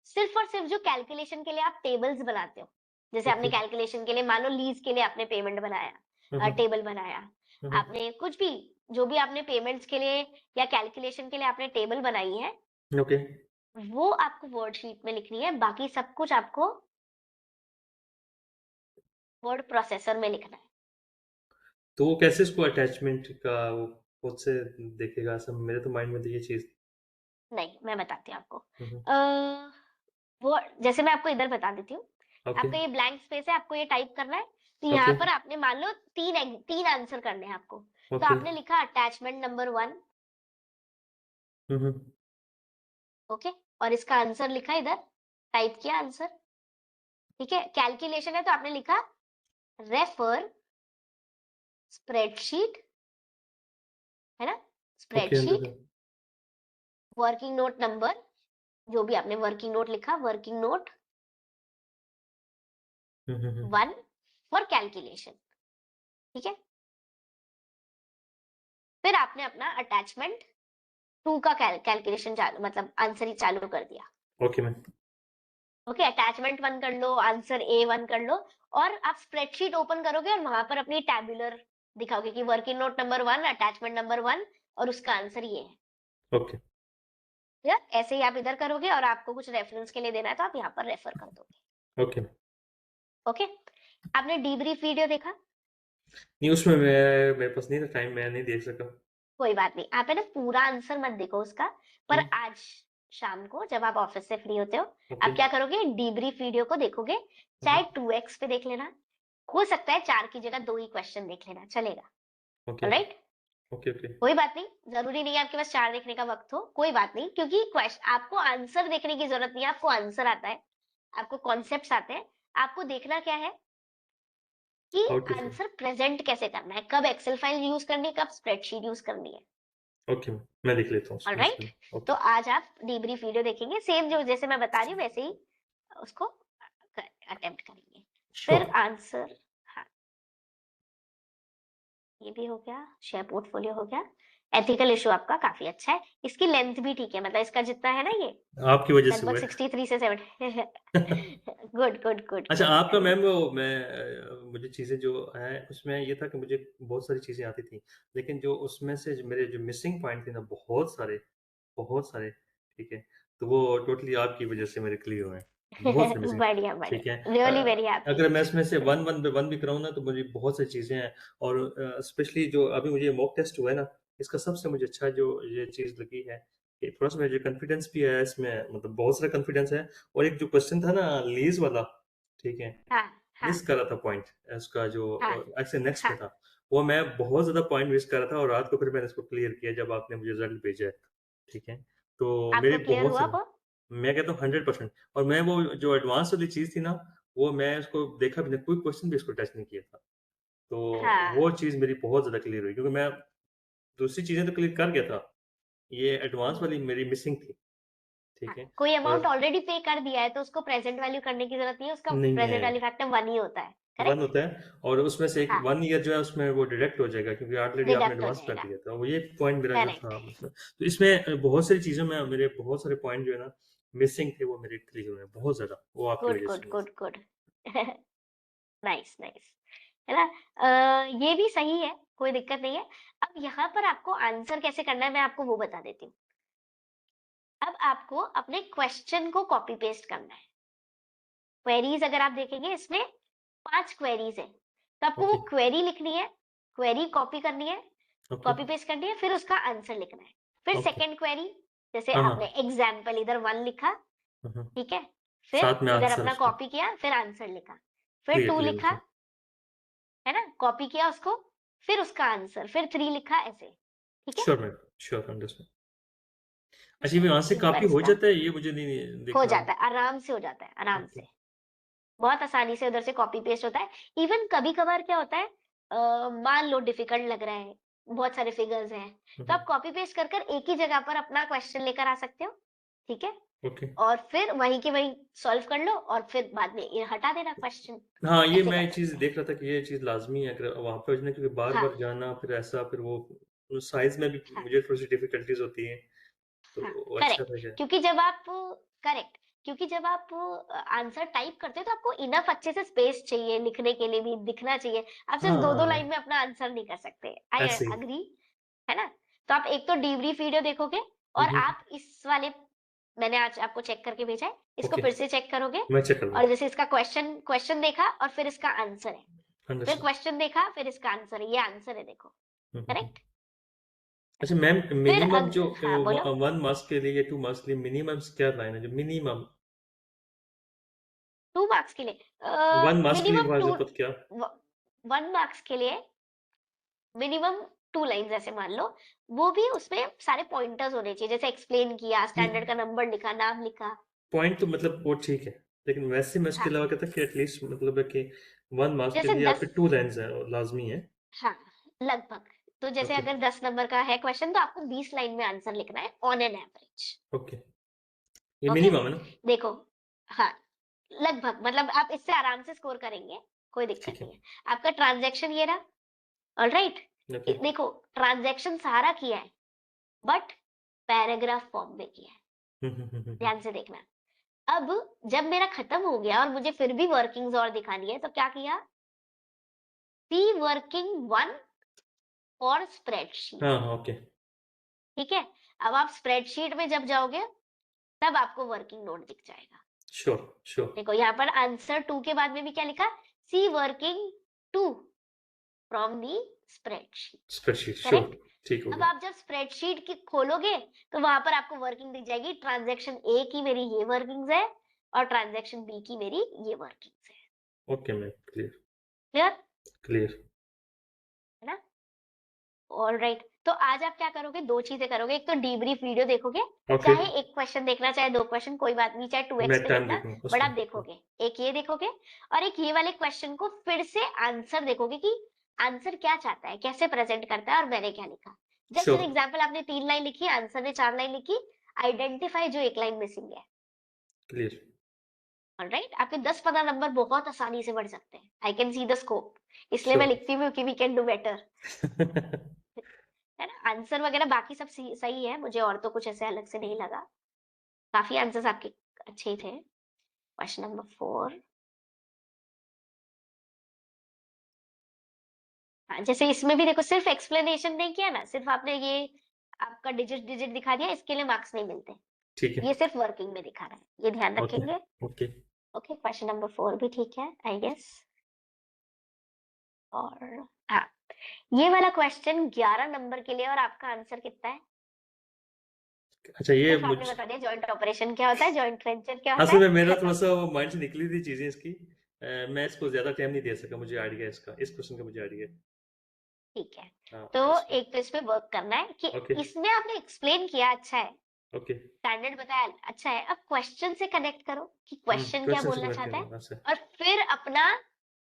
सिर्फ और सिर्फ जो कैलकुलेशन के लिए आप टेबल्स बनाते हो, जैसे आपने ओके। कैलकुलेशन के लिए मान लो लीज के लिए आपने पेमेंट हाँ बनाया, हाँ। टेबल बनाया, हाँ आपने कुछ भी, जो भी आपने पेमेंट्स के लिए या कैलकुलेशन के लिए आपने टेबल बनाई है, हाँ। ओके। वो आपको वर्ड शीट में लिखनी है। बाकी सब कुछ आपको वर्ड प्रोसेसर में लिखना है। तो वो कैसे इसको अटैचमेंट का वो खुद से देखेगा? सब मेरे तो माइंड में तो ये चीज़। नहीं, मैं बताती हूँ आपको। हम्म। अ, वो जैसे मैं आपको इधर बता देती हूँ। ओके। आपका ये ब्लैंक स्पेस है, आपको ये टाइप करना है। तो यहाँ ओके। पर आपने मान लो 3 आंसर करने हैं आपको। तो ओके। आपने लिखा अटैचमेंट नंबर 1, हम्म। ओके, और इसका आंसर लिखा इधर, टाइप किया आंसर। ठीक है? कैलकुलेशन है तो आपने लिखा रेफर स्प्रेडशीट, है ना? ओके स्प्रेडशीट, अंदर। वर्किंग नोट नंबर, जो भी आपने वर्किंग नोट लिखा, working note hmm. 1 for calculation. ठीक है? फिर आपने अपना अटैचमेंट 2 का कैलकुलेशन चालू, मतलब आंसर ही चालू कर दिया। Okay ma'am. ओके? अटैचमेंट 1 कर लो, आंसर A1 कर लो, और आप स्प्रेडशीट ओपन करोगे और वहां पर अपनी टैबुलर दिखाओगे कि working note number 1, attachment number 1, और उसका आंसर ये है। ओके। या ऐसे ही आप इधर करोगे, और आपको कुछ रेफरेंस के लिए देना है तो आप यहाँ पर रेफर कर दोगे। ओके। ओके? आपने डीब्रीफ वीडियो देखा? नहीं, उसमें मेरे पास नहीं था टाइम, मैं नहीं देख सका। कोई बात नहीं, आप है ना पूरा आंसर मत देखो उसका, पर हुँ, आज शाम को जब आप ऑफिस से फ्री होते हो, ओके, आप क्या करोगे, डीब्रीफ वीडियो को देखोगे, हुँ, चाहे हुँ, 2x पे देख लेना, हो सकता है 4 की जगह 2 ही क्वेश्चन देख लेना, चलेगा। Okay, alright? ओके, ओके, कोई बात नहीं, जरूरी नहीं है आपके पास 4 देखने का वक्त हो, कोई बात नहीं, क्योंकि आपको आंसर देखने की जरूरत नहीं है, आपको आंसर आता है, आपको कॉन्सेप्ट्स आते हैं, आपको देखना क्या है कि how to find. Answer present कैसे करना है, कब एक्सेल फाइल यूज करनी है, कब स्प्रेडशीट यूज करनी है। ओके, मैं देख लेता हूँ उसमें ऑलराइट? इसमें। तो ओके, आज आप डीब्रीफ वीडियो देखेंगे, सेम जो जैसे मैं बता रही हूँ वैसे ही उसको अटेम्प्ट करेंगे। फिर श्योर। आंसर, हाँ, ये भी हो गया, शेयर पोर्टफोलियो हो गया, एथिकल इशू आपका काफी अच्छा है, इसकी लेंथ भी ठीक है, मतलब इसका जितना है ना ये आपकी वजह से लगभग हुआ 63 से 7 है। गुड गुड गुड अच्छा, गुड, आपका वेरी मैम गुड। वो मुझे चीज़ें जो हैं उसमें ये था कि मुझे बहुत सारी चीज़ें आती थी, लेकिन जो उसमें से जो मेरे जो मिसिंग पॉइंट थे ना बहुत सारे, ठीक है? तो वो टोटली आपकी वजह से मेरे क्लियर हुए हैं, बहुत सारे मिसिंग, बढ़िया ठीक है? बढ़िया, रियली वेरी हैप्पी। अगर मैं इसमें से 1 पे 1 भी कराऊँ ना तो मुझे बहुत सारी चीज़ें हैं और स्पेशली जो अभी मुझे मॉक टेस्ट हुआ है ना, इसका सबसे मुझे अच्छा जो ये चीज़ लगी है कि थोड़ा-सा मुझे कॉन्फिडेंस भी है इसमें, मतलब बहुत सारा कॉन्फिडेंस है और एक जो क्वेश्चन था ना लीज़ वाला, ठीक है? हाँ हाँ मिस कर रहा था पॉइंट उसका जो हाँ एक्चुअली नेक्स्ट हाँ। पे था। वो मैं बहुत ज़्यादा पॉइंट मिस कर रहा था और रात को फिर मैंने इसको क्लियर किया जब आपने मुझे रिज़ल्ट भेजा है, ठीक है? तो मेरी आपको क्लियर बहुत हुआ सारी, वो? मैं कहता हूँ 100% और मैं वो जो एडवांस वाली चीज़ थी ना, वो मैं उसको देखा भी नहीं, कोई क्वेश्चन भी इसको टच नहीं किया था। तो हाँ वो चीज़ मेरी बहुत ज़्यादा क्लियर हुई क्योंकि मैं दूसरी चीज़ें तो क्लियर कर गया था। ये एडवांस वाली हम्म, मेरी मिसिंग थी, हाँ, ठीक है? कोई अमाउंट और ऑलरेडी पे कर दिया है तो उसको प्रेजेंट वैल्यू करने की जरूरत नहीं है, उसका नहीं है। प्रेजेंट वैल्यू फैक्टर 1 ही होता है, 1 करेक्ट? होता है और उसमें से एक हाँ, 1 ईयर जो है उसमें वो डिडक्ट हो जाएगा क्योंकि ऑलरेडी आपने डिडक्ट हो एडवांस कर जाएगा, दिया था। वो ये पॉइंट मेरा जो करेक्ट। था मतलब तो इसमें बहुत सारी चीज़ों में मेरे बहुत सारे पॉइंट जो है ना मिसिंग थे वो मेरे क्लियर हुए हैं बहुत ज़्यादा, वो आपकी गुड वज़ह गुड से हुए। Good good. नाइस नाइस, है ना? ये भी सही है, कोई दिक्कत नहीं है। अब यहाँ पर आपको आंसर कैसे करना है मैं आपको वो बता देती हूँ। अब आपको अपने क्वेश्चन को कॉपी पेस्ट करना है। क्वेरीज अगर आप देखेंगे इसमें 5 क्वेरीज है, तो आपको वो ओके, क्वेरी लिखनी है, क्वेरी कॉपी करनी है, ओके, कॉपी पेस्ट करनी है, फिर उसका आंसर लिखना है। फिर ओके। सेकंड क्वेरी, जैसे हाँ, आपने हाँ। एग्जाम्पल इधर 1 लिखा, हुँ, हुँ। ठीक है? फिर साथ में इधर आंसर अपना उसका कॉपी किया, फिर आंसर लिखा। फिर क्लियर 2 क्लियर लिखा, मुझे। है ना? कॉपी किया उसको, फिर उसका आंसर, फिर 3 लिखा, ऐसे। ठीक है? Sure ma'am, sure understood. ठीक अच्छा ये है? वहाँ से एक बार कॉपी हो इसका जाता है ये मुझे नहीं हो दिखा। जाता है, आराम से हो जाता है, आराम ओके। से। बहुत आसानी से उधर से कॉपी पेस्ट होता है। इवन कभी-कभार क्या होता है, मान लो डिफिकल्ट लग रहा है, बहुत सारे फिगर्स हैं, हुँ, तो हुँ। आप कॉपी पेस्ट कर कर एक ही जगह पर अपना क्वेश्चन लेकर आ सकते हो, ठीक है? ओके। और फिर वहीं के वहीं सॉल्व कर लो और फिर बाद में ये हटा देना क्वेश्चन, हाँ, ये ऐसे मैं कर एक चीज़ सकते हैं। देख रहा था कि ये चीज़ लाज़मी है अगर वहाँ पे क्योंकि हाँ, बार-बार जाना फिर ऐसा फिर वो साइज़ में भी हाँ, मुझे थोड़ी-सी डिफ़िकल्टीज़ होती हैं, हाँ, तो अच्छा करेक्ट। रहेगा। क्योंकि जब आप करेक्ट, क्योंकि जब आप आंसर टाइप करते हो तो आपको इनफ अच्छे से स्पेस चाहिए, लिखने के लिए भी दिखना चाहिए। आप सिर्फ 2-2 हाँ, लाइन में अपना आंसर नहीं कर सकते। आई ऐसे ही। एग्री, है ना? तो आप एक तो डीब्रीफ वीडियो देखोगे हुँ, और हुँ। आप इस वाले, मैंने आज आपको चेक करके भेजा है, इसको ओके, फिर से चेक करोगे मैं चेक कर और लूँगा। जैसे इसका क्वेश्चन क्वेश्चन देखा और फिर इसका आंसर है। फिर अंडरस्टूड। क्वेश्चन देखा, फिर इसका आंसर है, ये आंसर है देखो, हुँ, हुँ, हुँ। करेक्ट? अच्छा मैम फिर मिनिमम जो हाँ, बोलो। 1 मार्क्स के लिए या 2 मार्क्स के लिए मिनिमम क्या लाइन है जो मिनिमम 2 मार्क्स के लिए 1 मार्क्स के लिए मिनिमम बाय 2, ज़बत क्या? 1 मार्क्स के लिए मिनिमम 2 लाइन्स ऐसे मान लो, वो भी उसमें सारे पॉइंटर्स होने चाहिए, जैसे एक्सप्लेन किया, स्टैंडर्ड का नहीं, नंबर लिखा, नाम लिखा। पॉइंट तो मतलब वो ठीक है, लेकिन वैसे मैं उसके हाँ, अलावा कहता कि एटलीस्ट मतलब है कि 1 मार्क्स के जैसे लिए 10, आपके 2 लाइन्स हैं लाज़मी है। हाँ, लगभग। तो जैसे ओके, अगर 10 नंबर का है क्वेश्चन तो आपको 20 लाइन में आंसर लिखना है ऑन एन एवरेज। ओके। ये ओके? मिनिमम है ना? देखो, हाँ, लगभग मतलब आप इससे आराम से स्कोर करेंगे, कोई दिक्कत ठीक है। नहीं है। आपका ट्रांज़ैक्शन ये रहा, ऑलराइट? ओके। देखो, ट्रांज़ैक्शन सारा किया है, बट पैराग्राफ फॉर्म में किया है, हुँ, हुँ, हुँ, हुँ, हुँ। ध्यान से देखना। अब जब मेरा खत्म हो गया और मुझे फिर भी वर्किंग्स और दिखानी है, तो क्या किया? सी वर्किंग 1 फॉर हाँ, स्प्रेडशीट, हाँ, ओके। ठीक है? अब आप स्प्रेडशीट में जब जाओगे, तब आपको वर्किंग नोट दिख जाएगा। Sure, sure. देखो यहाँ पर आंसर 2 के बाद में भी क्या लिखा? See working 2 from the spreadsheet, spreadsheet, sure, correct. ठीक हो अब गया। आप जब स्प्रेडशीट की खोलोगे तो वहां पर आपको वर्किंग दिख जाएगी, ट्रांजैक्शन ए की मेरी ये वर्किंग्स है और ट्रांजैक्शन बी की मेरी ये वर्किंग्स है। Okay ma'am, clear, clear clear. है ना? ऑलराइट, तो आज आप क्या करोगे, दो चीजें करोगे। एक तो डीब्रीफ वीडियो देखोगे, ओके, चाहे एक क्वेश्चन देखना चाहे दो क्वेश्चन कोई बात नहीं, चाहे 2x मैं पे टाइम देखना, देखूंगा बट उसमें। आप देखोगे। एक ये देखोगे और एक ये वाले क्वेश्चन को फिर से आंसर देखोगे कि आंसर क्या चाहता है, कैसे प्रेजेंट करता है और मैंने क्या लिखा। जस्ट श्योर, फॉर एग्जाम्पल, आपने 3 लाइन लिखी, आंसर ने 4 लाइन लिखी, आइडेंटिफाई जो एक लाइन मिसिंग है। क्लियर। ऑलराइट, आपके 10-15 नंबर बहुत आसानी से बढ़ सकते हैं। I can see the scope, इसलिए मैं श्योर। लिखती हूँ कि वी कैन डू बेटर। है ना? आंसर वगैरह बाकी सब सही है, मुझे और तो कुछ ऐसे अलग से नहीं लगा। काफी आंसर्स आपके अच्छे ही थे। Question number 4। हाँ, जैसे इसमें भी देखो, सिर्फ एक्सप्लेनेशन नहीं किया ना, सिर्फ आपने ये आपका डिजिट डिजिट दिखा दिया, इसके लिए मार्क्स नहीं मिलते। ठीक है। ये सिर्फ वर्किंग में दिखा रहा है, ये ध्यान ओके, रखेंगे। ओके। ओके, क्वेश्चन नंबर 4 भी ठीक है आई गेस। और हाँ, ये वाला क्वेश्चन 11 नंबर के लिए और आपका आंसर कितना है? अच्छा, ये सिर्फ मुझ आपने बता दिया जॉइंट ऑपरेशन क्या होता है, जॉइंट वेंचर क्या होता असल है, में मेरा खत्म। थोड़ा-सा वो माइंड से निकली थी चीज़ें इसकी। मैं इसको ज़्यादा टाइम नहीं दे सका, मुझे आइडिया है इसका, इस क्वेश्चन का मुझे आइडिया है। ठीक है, हाँ, तो इसको एक तो इस पे वर्क करना है कि ओके, इसमें आपने एक्सप्लेन किया, अच्छा है, ओके। स्टैंडर्ड बताया, अच्छा है। अब क्वेश्चन से कनेक्ट करो कि क्वेश्चन क्या क्वेश्चन से बोलना कनेक्ट चाहता है, करना अच्छा। और फिर अपना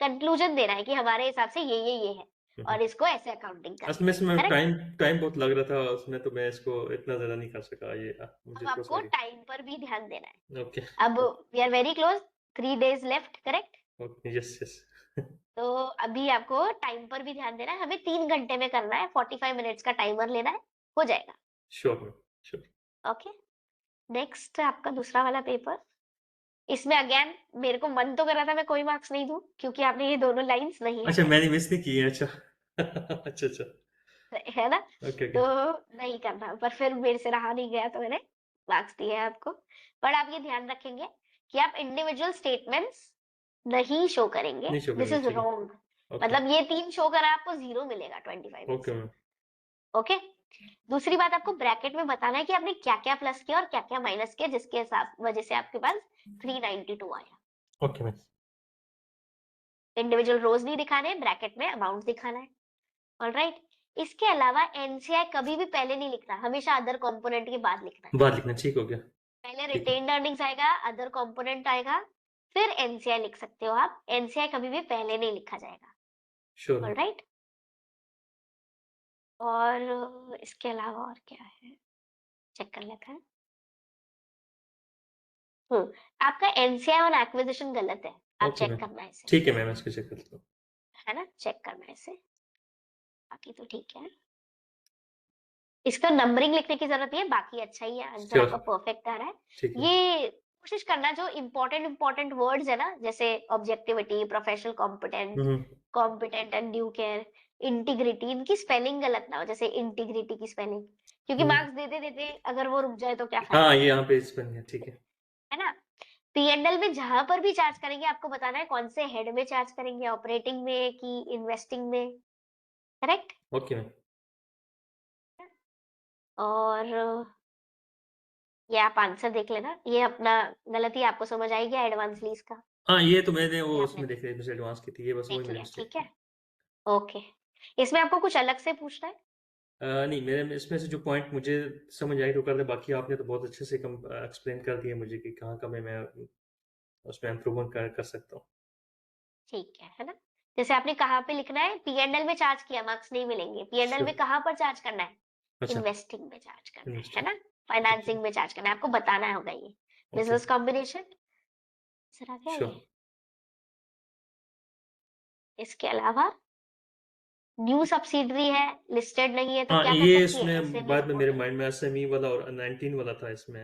कंक्लूजन देना है कि हमारे हिसाब से ये है हुँ, हुँ। और इसको ऐसे अकाउंटिंग असल करनी में है, इसमें करेक्ट। टाइम टाइम बहुत लग रहा था उसमें, तो मैं इसको इतना ज़्यादा नहीं कर सका, ये मुझे अब थोड़ा-सा आपको आइडिया। टाइम पर भी ध्यान देना ओके, है। अब we are very close, 3 days left, correct. Okay, yes, yes. तो अभी आपको टाइम पर भी ध्यान देना है, हमें 3 घंटे में करना है, 45 मिनट्स का टाइमर लेना है, हो जाएगा। Sure ma'am, sure. Okay, next आपका दूसरा वाला पेपर। इसमें अगेन मेरे को मन तो कर रहा था मैं कोई मार्क्स नहीं दूं, क्योंकि आपने ये दोनों लाइंस नहीं अच्छा, अटेंड मैंने की, मिस नहीं की है, अच्छा। अच्छा, अच्छा। है ना? ओके, तो ओके। नहीं करना, पर फिर मेरे से रहा नहीं गया तो मैंने मार्क्स दिए हैं आपको। पर आप ये ध्यान रखेंगे कि आप इंडिविजुअल स्टेटमेंट्स नहीं शो करेंगे, नहीं शो दिस करेंगे, इज ठीक है। रॉन्ग। ओके, मतलब ये 3 शो करा आपको 0 मिलेगा 25 में ओके से। मैम। ओके, दूसरी बात, आपको ब्रैकेट में बताना है कि आपने क्या क्या प्लस किया और क्या क्या माइनस किया, जिसके हिसाब वजह से आपके पास 392 आया। Okay ma'am. इंडिविजुअल रोज नहीं दिखाने, ब्रैकेट में अमाउंट दिखाना है। ऑलराइट, इसके अलावा एनसीआई कभी भी पहले नहीं लिखना, हमेशा अदर कंपोनेंट के बाद लिखना है। बाद लिखना ठीक हो गया, पहले ठीक है। रिटेन्ड अर्निंग्स आएगा, अदर कंपोनेंट आएगा, फिर एनसीआई लिख सकते हो आप। एनसीआई कभी भी पहले नहीं लिखा जाएगा। Sure ma'am. ऑलराइट, और इसके अलावा और क्या है, चेक कर लेते हैं। आपका एनसीआई ऑन एक्विजिशन गलत है, आप ओके चेक मैम। करना है इसे। ठीक है मैम, इसको चेक करता हूँ। है ना, चेक करना है इसे, बाकी तो ठीक है। इसका नंबरिंग लिखने की जरूरत नहीं है, बाकी अच्छा ही है, आंसर श्योर, आपका परफेक्ट आ रहा ठीक है। है। ये कोशिश करना, जो इंपॉर्टेंट वर्ड्स है ना, जैसे objectivity, professional competent, hmm, hmm. Competent and due care, integrity, इनकी स्पेलिंग गलत ना हो, जैसे इंटीग्रिटी की स्पेलिंग, क्योंकि हुँ। मार्क्स देते देते अगर वो रुक जाए तो क्या हाँ, फायदा, ये यहाँ पे इस बन गया, ठीक है। है ना? पीएनएल में जहां पर भी चार्ज करेंगे आपको बताना है कौन से हेड में चार्ज करेंगे, ऑपरेटिंग में कि इन्वेस्टिंग में, करेक्ट। Okay ma'am. और ये आप आंसर देख लेना, ये अपना गलती आपको समझ आएगी एडवांस लीज का, हाँ, ये तो मैंने वो ये आपने उसमें देख लिया, मिस एडवांस की थी, ये बस वही देख मेरी लिया, मिस्टेक ठीक थी। है। ओके, इसमें आपको कुछ अलग से पूछना है? नहीं, मेरे में इसमें से जो पॉइंट मुझे समझ आई तो कर दे, बाकी आपने तो बहुत अच्छे से एक्सप्लेन कर दिया मुझे कि कहाँ-कहाँ मैं उसमें इम्प्रूवमेंट कर सकता हूँ। ठीक है ना? जैसे आपने कहाँ पे लिखना है, पीएनएल में चार्ज किया मार्क्स नहीं मिलेंगे, पीएनएल में श्योर। कहाँ पर चार्ज करना है, अच्छा, इन्वेस्टिंग में चार्ज करना है इन्वेस्टिंग, ना? ठीक है। फाइनेंसिंग में चार्ज करना है, आपको बताना होगा ये। ओके, बिजनेस कॉम्बिनेशन, सर आ गया श्योर। ये। इसके अलावा न्यू सब्सिडरी है, लिस्टेड नहीं है, तो हाँ, क्या कर ये सकती है, इसमें एसएमई बाद में मेरे रिपोर्टिंग। माइंड में एसएमई वाला और 19 वाला था इसमें,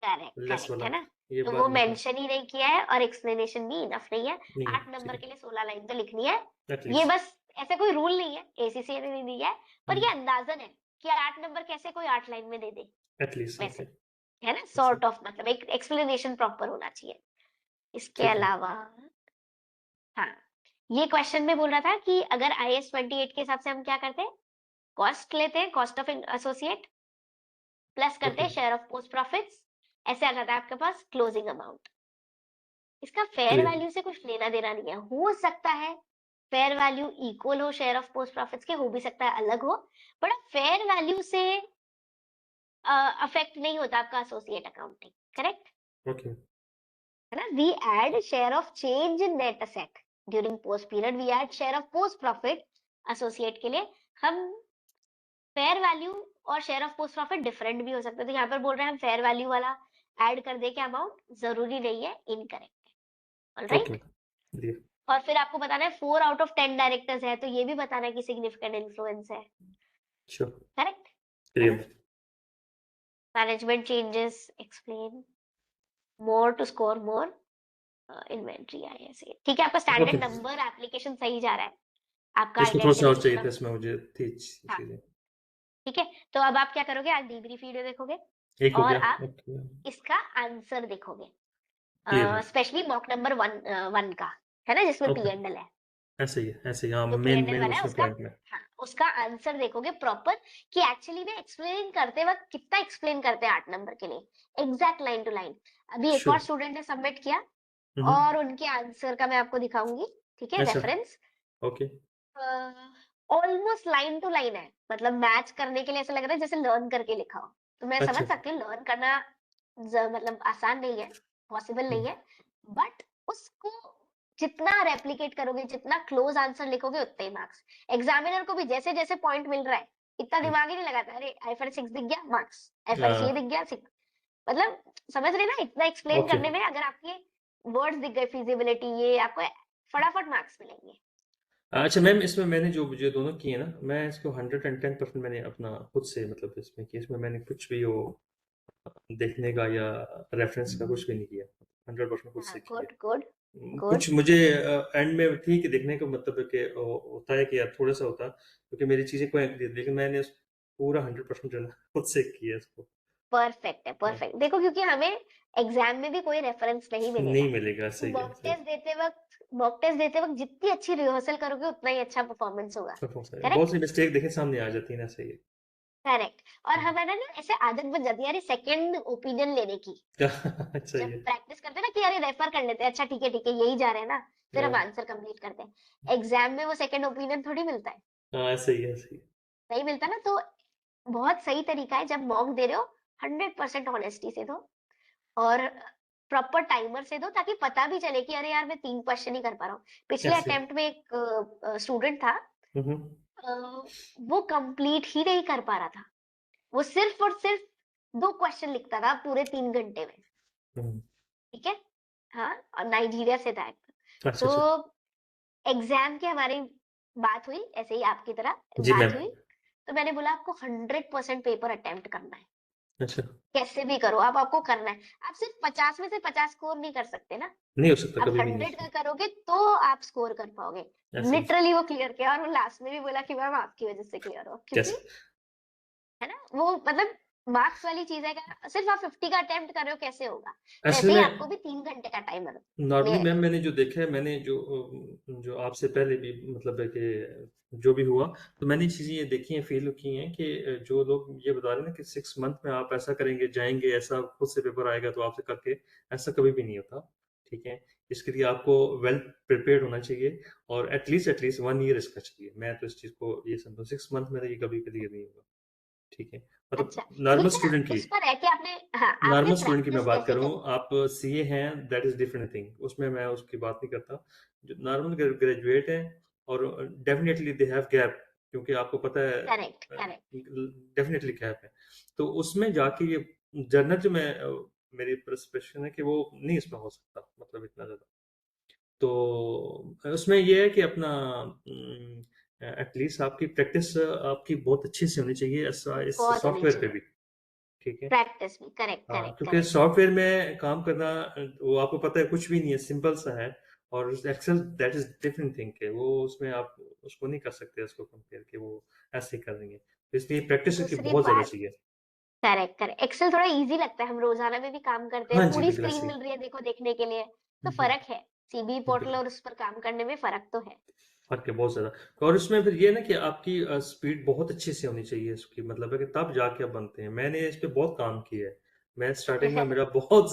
करेक्ट लेस करेक्ट, वाला, है ना? ये तो बाद वो में था। मेंशन ही नहीं किया है और एक्सप्लेनेशन भी इनफ नहीं है। नहीं है, 8 ठीक नंबर है। के लिए 16 लाइन तो लिखनी है। ये एटलीस्ट, बस, ऐसा कोई रूल नहीं है, एसीसीए ने नहीं दिया है, पर हुँ, ये अंदाजन है कि 8 नंबर कैसे कोई 8 लाइन में दे दे, एटलीस्ट वैसे, ओके, है ना? अच्छा, सॉर्ट ऑफ, मतलब एक एक्सप्लेनेशन प्रॉपर होना चाहिए। इसके ठीक है। अलावा हाँ, ये क्वेश्चन में बोल रहा था कि अगर IAS 28 के हिसाब से हम क्या करते हैं, कॉस्ट लेते हैं, कॉस्ट ऑफ एसोसिएट प्लस करते ओके, हैं शेयर ऑफ पोस्ट प्रॉफिट्स, ऐसे आ जाता है आपके पास क्लोजिंग अमाउंट। इसका फेयर क्लियर। वैल्यू से कुछ लेना देना नहीं है। हो सकता है फेयर वैल्यू इक्वल हो शेयर ऑफ पोस्ट प्रॉफिट्स के, हो भी सकता है अलग हो, बट फेयर वैल्यू से अफेक्ट नहीं होता आपका एसोसिएट अकाउंटिंग, करेक्ट ओके, है ना। We add share of change in net asset during post period, we add share of post profit associate के लिए। हम फेयर वैल्यू और share of post profit different भी हो सकते हैं, तो यहाँ पर बोल रहे हैं हम फेयर वैल्यू वाला ऐड कर दे के अमाउंट, जरूरी नहीं है, इनकरेक्ट है, ओके, ऑलराइट। क्लियर। और फिर आपको बताना है 4 आउट ऑफ 10 डायरेक्टर्स है, तो ये भी बताना है कि सिग्निफिकेंट इन्फ्लुएंस है, श्योर, करेक्ट है ना। Clear. Management changes explain more to score more inventory I ऐसे, ठीक है। आपका ओके, स्टैंडर्ड नंबर एप्लीकेशन सही जा रहा है, आपका इसको थोड़ा सा और चाहिए आइडेंटिफिकेशन था, ऑफ, इसमें मुझे थी हाँ चीजें। ठीक है। तो अब आप क्या करोगे, आप डीब्रीफ वीडियो देखोगे एक हो और गया। आप ओके, इसका आंसर देखोगे, क्लियर है। स्पेशली मॉक नंबर वन का, है ना, जिसमें पी ओके, एंड एल है। ऐसे ही है, ऐसे ही, हाँ, जो P main and L main वाला है उसमें उसका, पॉइंट में। हाँ उसका आंसर देखोगे प्रॉपर, कि एक्चुअली में एक्सप्लेन करते वक्त कितना एक्सप्लेन करते हैं 8 नंबर के लिए, एग्जैक्ट लाइन टू लाइन। अभी एक और श्योर। स्टूडेंट ने सबमिट किया हम्म। और उनके आंसर का मैं आपको दिखाऊंगी, ठीक है, अच्छा। Reference okay. Almost line to line है, मतलब मैच करने के लिए ऐसा लग रहा है जैसे लर्न करके लिखा हो। तो मैं समझ अच्छा। सकती हूँ लर्न करना मतलब आसान नहीं है, पॉसिबल नहीं हम्म, है, बट उसको जितना रेप्लिकेट करोगे, जितना क्लोज आंसर लिखोगे, उतने ही मार्क्स। एग्जामिनर को भी जैसे जैसे पॉइंट मिल रहा है, इतना हम्म। दिमाग ही नहीं लगाता, अरे आईफर 6 दिख गया मार्क्स, आईफर ये हाँ, दिख गया 6, मतलब समझ रहे ना, इतना एक्सप्लेन ओके। करने में अगर आपके वर्ड्स दिख गए, फिजिबिलिटी, ये आपको फटाफट मार्क्स मिलेंगे। अच्छा मैम, इसमें मैंने जो जो दोनों किए ना, मैं इसको 110% मैंने अपना खुद से मतलब इसमें किया, इसमें मैंने कुछ भी वो देखने का या रेफरेंस का कुछ भी नहीं किया। 100% खुद हाँ, से किया। Good good good. कुछ मुझे एंड में ठीक है देखने का मतलब है कि होता है कि यार थोड़ा सा होता, क्योंकि मेरी चीजें कोई लेकिन मैंने पूरा 100% जो है ना खुद से किया इसको। परफेक्ट है, हाँ, परफेक्ट। देखो क्योंकि हमें एग्जाम में भी कोई रेफरेंस नहीं मिलेगा, नहीं मिलेगा, तो सही है, सही मॉक टेस्ट देते वक्त जितनी अच्छी रिहर्सल करोगे उतना ही अच्छा परफॉर्मेंट होगा, है। बहुत करेक्ट सी मिस्टेक देखे सामने आ जाती है ना, सही है। करेक्ट। और हम्म। हमारा ना ऐसे आदत बन जाती है यार सेकंड ओपिनियन लेने की, सही जब है। प्रैक्टिस करते हैं ना कि अरे रेफर कर लेते हैं, अच्छा ठीक है यही जा रहे हैं ना, फिर हम हाँ, आंसर कंप्लीट करते हैं। एग्जाम में वो सेकंड ओपिनियन थोड़ी मिलता है, हाँ, सही है, सही है। नहीं मिलता ना। तो बहुत सही तरीका है जब मॉक दे रहे हो, 100% ऑनेस्टी से दो और प्रॉपर टाइमर से दो, ताकि पता भी चले कि अरे यार मैं 3 क्वेश्चन ही कर पा रहा हूँ। पिछले ऐसे। अटेम्प्ट में एक स्टूडेंट था, हम्म। अ, वो कंप्लीट ही नहीं कर पा रहा था, वो सिर्फ और सिर्फ 2 क्वेश्चन लिखता था पूरे 3 घंटे में, हम्म। ठीक है। हाँ, और नाइजीरिया से था। अच्छा, तो अच्छा। एग्जाम की हमारी बात हुई, ऐसे ही आपकी तरह जी बात मैम। हुई, तो मैंने बोला आपको 100% पेपर अटेम्प्ट करना है, अच्छा। कैसे भी करो आप, आपको करना है। आप सिर्फ 50 में से 50 स्कोर नहीं कर सकते ना, नहीं हो सकता, आप कभी भी नहीं हो 100 का सकता। करोगे तो आप स्कोर कर पाओगे। ऐसे ही। लिटरली वो क्लियर किया, और वो लास्ट में भी बोला कि मैम आपकी वजह से क्लियर हो, क्योंकि कैसे? है ना वो मतलब मार्क्स वाली चीज है, सिर्फ आप 50 का अटेम्प्ट कर रहे हो, कैसे होगा। असल वैसे ही में आपको भी 3 घंटे का टाइमर नॉर्मली में। मैम मैंने जो देखा है, मैंने जो जो आपसे पहले भी मतलब है कि जो भी हुआ, तो मैंने चीज़ें ये देखी हैं, फील की हैं कि जो लोग ये बता रहे हैं ना कि 6 मंथ में आप ऐसा करेंगे, जाएंगे, ऐसा खुद से पेपर आएगा तो आपसे करके, ऐसा कभी भी नहीं होता। ठीक है। इसके लिए आपको वेल प्रिपेयर्ड होना चाहिए, और एटलीस्ट 1 ईयर इसका चाहिए। मैं तो इस चीज़ को ये समझता हूँ, 6 मंथ में तो ये कभी क्लियर नहीं होगा। ठीक है। अच्छा, मतलब ये नॉर्मल ना स्टूडेंट की, उस पर है कि आपने, हाँ आपने नॉर्मल स्टूडेंट की मैं प्रैक्टिस बात कैसे करूँ, करी। आप सीए हैं, दैट इज डिफरेंट थिंग, उसमें मैं उसकी बात नहीं करता। जो नॉर्मल ग्रेजुएट हैं, और डेफिनेटली दे हैव गैप, क्योंकि आपको पता है करेक्ट करेक्ट। डेफिनेटली गैप है। तो उसमें जाके ये जर्नल जो मैं मेरी पर्सपेक्शन है कि वो नहीं इसमें हो सकता, मतलब इतना ज़्यादा। तो उसमें ये है कि अपना एटलीस्ट आपकी प्रैक्टिस आपकी बहुत अच्छी से होनी चाहिए, इस बहुत होनी सॉफ्टवेयर पे चाहिए भी। ठीक है। प्रैक्टिस भी, करेक्ट हाँ, करेक्ट क्योंकि करेक्ट। सॉफ्टवेयर में काम करना वो आपको पता है कुछ भी नहीं है, सिंपल सा है। और Excel that is different thing है, वो उसमें आप उसको नहीं कर सकते, उसको कंपेयर कि वो ऐसे ही कर देंगे, तो इसलिए प्रैक्टिस की दूसरी बहुत ज़्यादा बात, चाहिए। करेक्ट करेक्ट, एक्सेल थोड़ा इजी लगता है, हम रोजाना में भी काम करते हैं, हाँ जी, पूरी बिल्कुल स्क्रीन ऐसे ही। मिल रही है देखो देखने के लिए, तो हम्म। फर्क है। सीबीई पोर्टल और उस पर काम करने में फ़र्क तो है। फ़र्क है बहुत ज़्यादा। और उसमें फिर ये है ना कि आपकी स्पीड बहुत अच्छी से होनी चाहिए इसकी, मतलब है कि तब जाके आप बनते हैं। मैंने इस पे बहुत काम किया है। मैं स्टार्टिंग में मेरा बहुत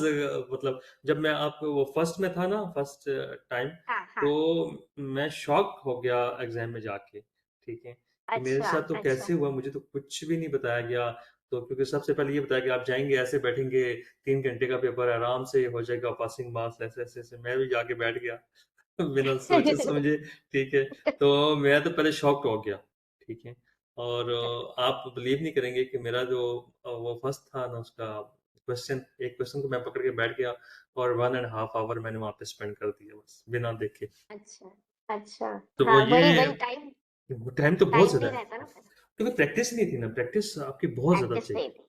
मतलब जब मैं आप वो फर्स्ट में था ना, फर्स्ट टाइम, हाँ, हाँ। तो मैं शॉक हो गया एग्ज़ाम में जाके, ठीक है? कि मेरे अच्छा, साथ तो अच्छा। कैसे हुआ, मुझे तो कुछ भी नहीं बताया गया। तो क्योंकि सबसे पहले ये बताया कि आप जाएँगे, ऐसे बैठेंगे, 3 घंटे का पेपर आराम से हो जाएगा, पासिंग मार्क्स ऐसे-ऐसे। मैं भी जाके बैठ गया। बिना सोचे समझे, ठीक है। तो मैं तो पहले शॉक्ड हो गया, ठीक है। और आप बिलीव नहीं करेंगे कि मेरा जो वो फर्स्ट था ना उसका क्वेश्चन, एक क्वेश्चन को मैं पकड़ के बैठ गया और 1 एंड हाफ आवर मैंने वहाँ पे स्पेंड कर दिया बस, बिना देखे। अच्छा, अच्छा। तो वो हाँ, ये वही टाइम टाइम तो बहुत टाइम ज़्यादा नहीं है, रहता ना फिर, क्योंकि प्रैक्टिस नहीं थी ना, प्रैक्टिस आपकी बहुत ज़्यादा प्रैक्टिस नहीं चाहिए। थी।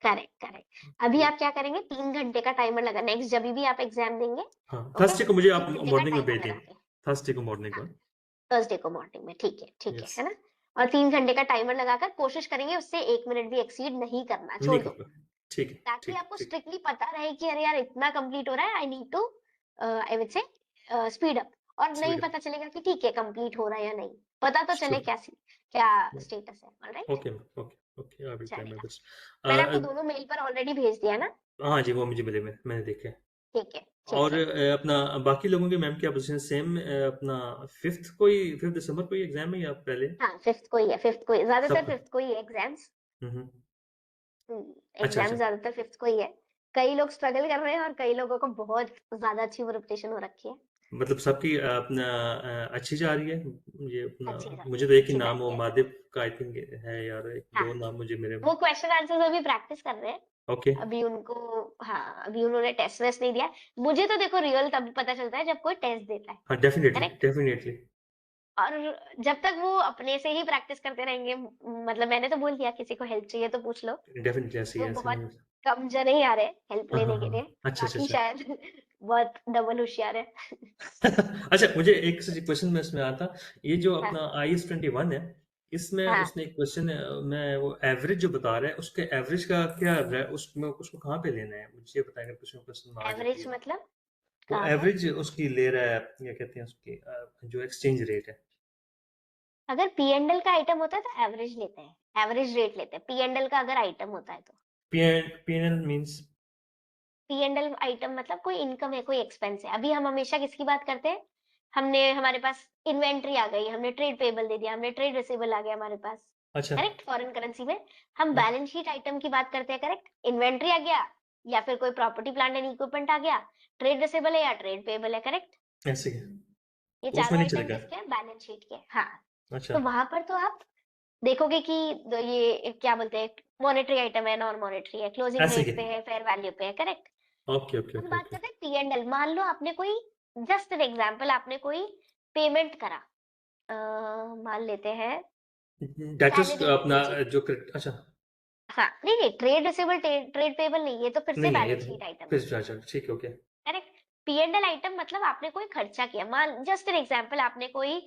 Correct, correct. अभी आप क्या करेंगे, 3 घंटे का टाइमर लगा नेक्स्ट जभी भी आप एग्ज़ाम देंगे, हाँ, ओके? थर्सडे को मुझे आप 3 घंटे का मॉर्निंग में टाइमर भेज दिए, लगा के। थर्सडे को मॉर्निंग हाँ, में। थर्सडे को मॉर्निंग में, ठीक यस, है ना? और 3 घंटे का टाइमर लगाकर कोशिश करेंगे उससे 1 मिनट भी एक्सीड नहीं करना, नहीं छोड़ दो। कहूँगा। ठीक है, ताकि ठीक है, आपको ठीक स्ट्रिक्टली पता रहे कि अरे यार इतना कंप्लीट हो रहा है, I need to I would say speed up. और है। नहीं स्पीड पता चलेगा कि ठीक है कंप्लीट हो रहा है या नहीं, पता तो चले श्योर। क्या स्टेटस है, alright? Okay, okay, okay, I will try my चलेगा। बेस्ट। मैंने आपको अ, दोनों मेल पर ऑलरेडी भेज दिया ना? हाँ जी, वो मुझे मिले, मैंने देखे हैं। ठीक है, ठीक और है। अपना बाकी लोगों के मैम क्या पोज़ीशन सेम, अपना 5th दिसंबर को ही एग्ज़ाम है या पहले? हाँ, 5th को ही है, 5th को ही, ज्यादातर सबका? 5th को ही है एग्जाम्स। हुँ, हुँ। अच्छा, एग्जाम अच्छा। ज्यादातर 5th को ही है। कई लोग स्ट्रगल कर रहे हैं और कई लोगों को बहुत ज्यादा अच्छी प्रिपरेशन हो रखी है। मतलब सबकी अपना अच्छी जा रही है? ये अपना अच्छी जा मुझे तो एक ही अच्छी जा नाम रही वो है। महादेव का आई थिंक है यार, हाँ, 1-2 नाम मुझे मेरे में। वो क्वेश्चन आंसर्स अभी प्रैक्टिस कर रहे हैं। ओके। अभी उनको हाँ, अभी उन्होंने टेस्ट वेस्ट नहीं दिया। मुझे तो देखो रियल तभी पता चलता है जब कोई टेस्ट देता है, हाँ, डेफ़िनिटली, करेक्ट? डेफ़िनिटली, और जब तक वो अपने से ही प्रैक्टिस करते रहेंगे, मतलब मैंने तो बोल दिया किसी को हेल्प चाहिए तो पूछ लो। डेफ़िनिटली वो ऐसे ही बहुत है। कम जने ही आ रहे हैं हेल्प हाँ, हाँ, लेने के लिए, हाँ। अच्छा, अच्छा, बाकी अच्छा। शायद बहुत डबल होशियार है। अच्छा, मुझे एक सच क्वेश्चन में इसमें आता, ये जो हाँ, अपना IS-21 है, इसमें हाँ। उसने एक क्वेश्चन में वो एवरेज जो बता रहा है, उसके एवरेज का क्या उसमें उसको कहाँ पे लेना है? मुझे ये बताएँ अगर क्वेश्चन में आ जाए तो एवरेज ये। मतलब वो कहाँ पे? एवरेज उसकी ले रहा है, क्या कहते हैं उसकी जो एक्सचेंज रेट है। अगर पी एंड एल का आइटम होता है तो एवरेज लेते हैं, एवरेज रेट लेते हैं, पी एंड एल का अगर आइटम होता है तो। P-N-P-N-L means? P and L item मतलब कोई इनकम है, कोई एक्सपेंस है। अभी हम हमेशा किसकी बात करते हैं? हमने हमारे पास इन्वेंट्री आ गई, हमने ट्रेड पेबल दे दिया, हमने ट्रेड रिसीवेबल आ गया हमारे पास, अच्छा। करेक्ट? फॉरेन करेंसी में हम हाँ, बैलेंस शीट आइटम की बात करते हैं, करेक्ट? इन्वेंट्री आ गया या फिर कोई प्रॉपर्टी प्लांट एंड इक्विपमेंट आ गया, ट्रेड रिसीवेबल है या ट्रेड पेबल है, करेक्ट? ऐसे ही है। ये तो उसमें चारों नहीं आइटम चलेगा? किसके हैं? बैलेंस शीट के। हाँ, अच्छा, तो वहां पर तो आप देखोगे कि ये क्या बोलते हैं, मॉनेटरी आइटम है, नॉन मॉनेटरी है, क्लोजिंग ऐसे ही रेट पे है। है, फेयर वैल्यू पे है, करेक्ट? ओके, ओके, हम ओके, बात ओके। करते हैं पी एंड एल। मान लो आपने कोई, जस्ट एन एग्जांपल, आपने कोई पेमेंट करा, मान लेते हैं दैट इज़ सैलरी अपना भेजी। जो क्रेडिट, अच्छा, हाँ, नहीं नहीं, ट्रेड रिसीवेबल, ट्रेड पेबल नहीं, ये तो फिर से नहीं है ये बैलेंस तो, शीट आइटम है, फिर अच्छा, ठीक है, okay. Correct? P and L item मतलब आपने कोई खर्चा किया, मान जस्ट एन एग्जांपल, आपने कोई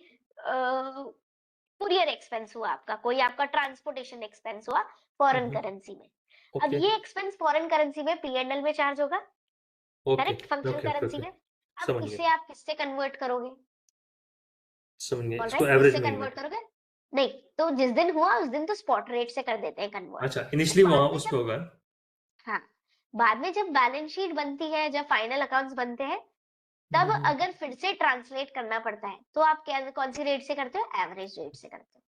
कुरियर एक्सपेंस हुआ आपका, कोई आपका ट्रांसपोर्टेशन एक्सपेंस हुआ हुँ, फॉरेन हुँ। करेंसी में। अब ओके, ये एक्सपेंस फॉरेन करेंसी में पी एंड एल में चार्ज होगा, okay, correct? Functional okay, okay, currency okay. में। अब समझ गया, इसे आप किससे कन्वर्ट करोगे? समझ गया। इसको ऑलराइट, एवरेज किससे में कन्वर्ट करोगे? नहीं, तो जिस दिन हुआ उस दिन तो स्पॉट रेट से कर देते हैं कन्वर्ट। अच्छा, बट इनिशियली वहाँ बाद में उसमें जब, होगा। हाँ, बाद में जब बैलेंस शीट बनती है, जब फाइनल अकाउंट्स बनते हैं, हुँ, तब हुँ, हुँ। अगर फिर से ट्रांसलेट करना पड़ता है तो आप क्या, कौन सी रेट से करते हो? एवरेज रेट से करते हो।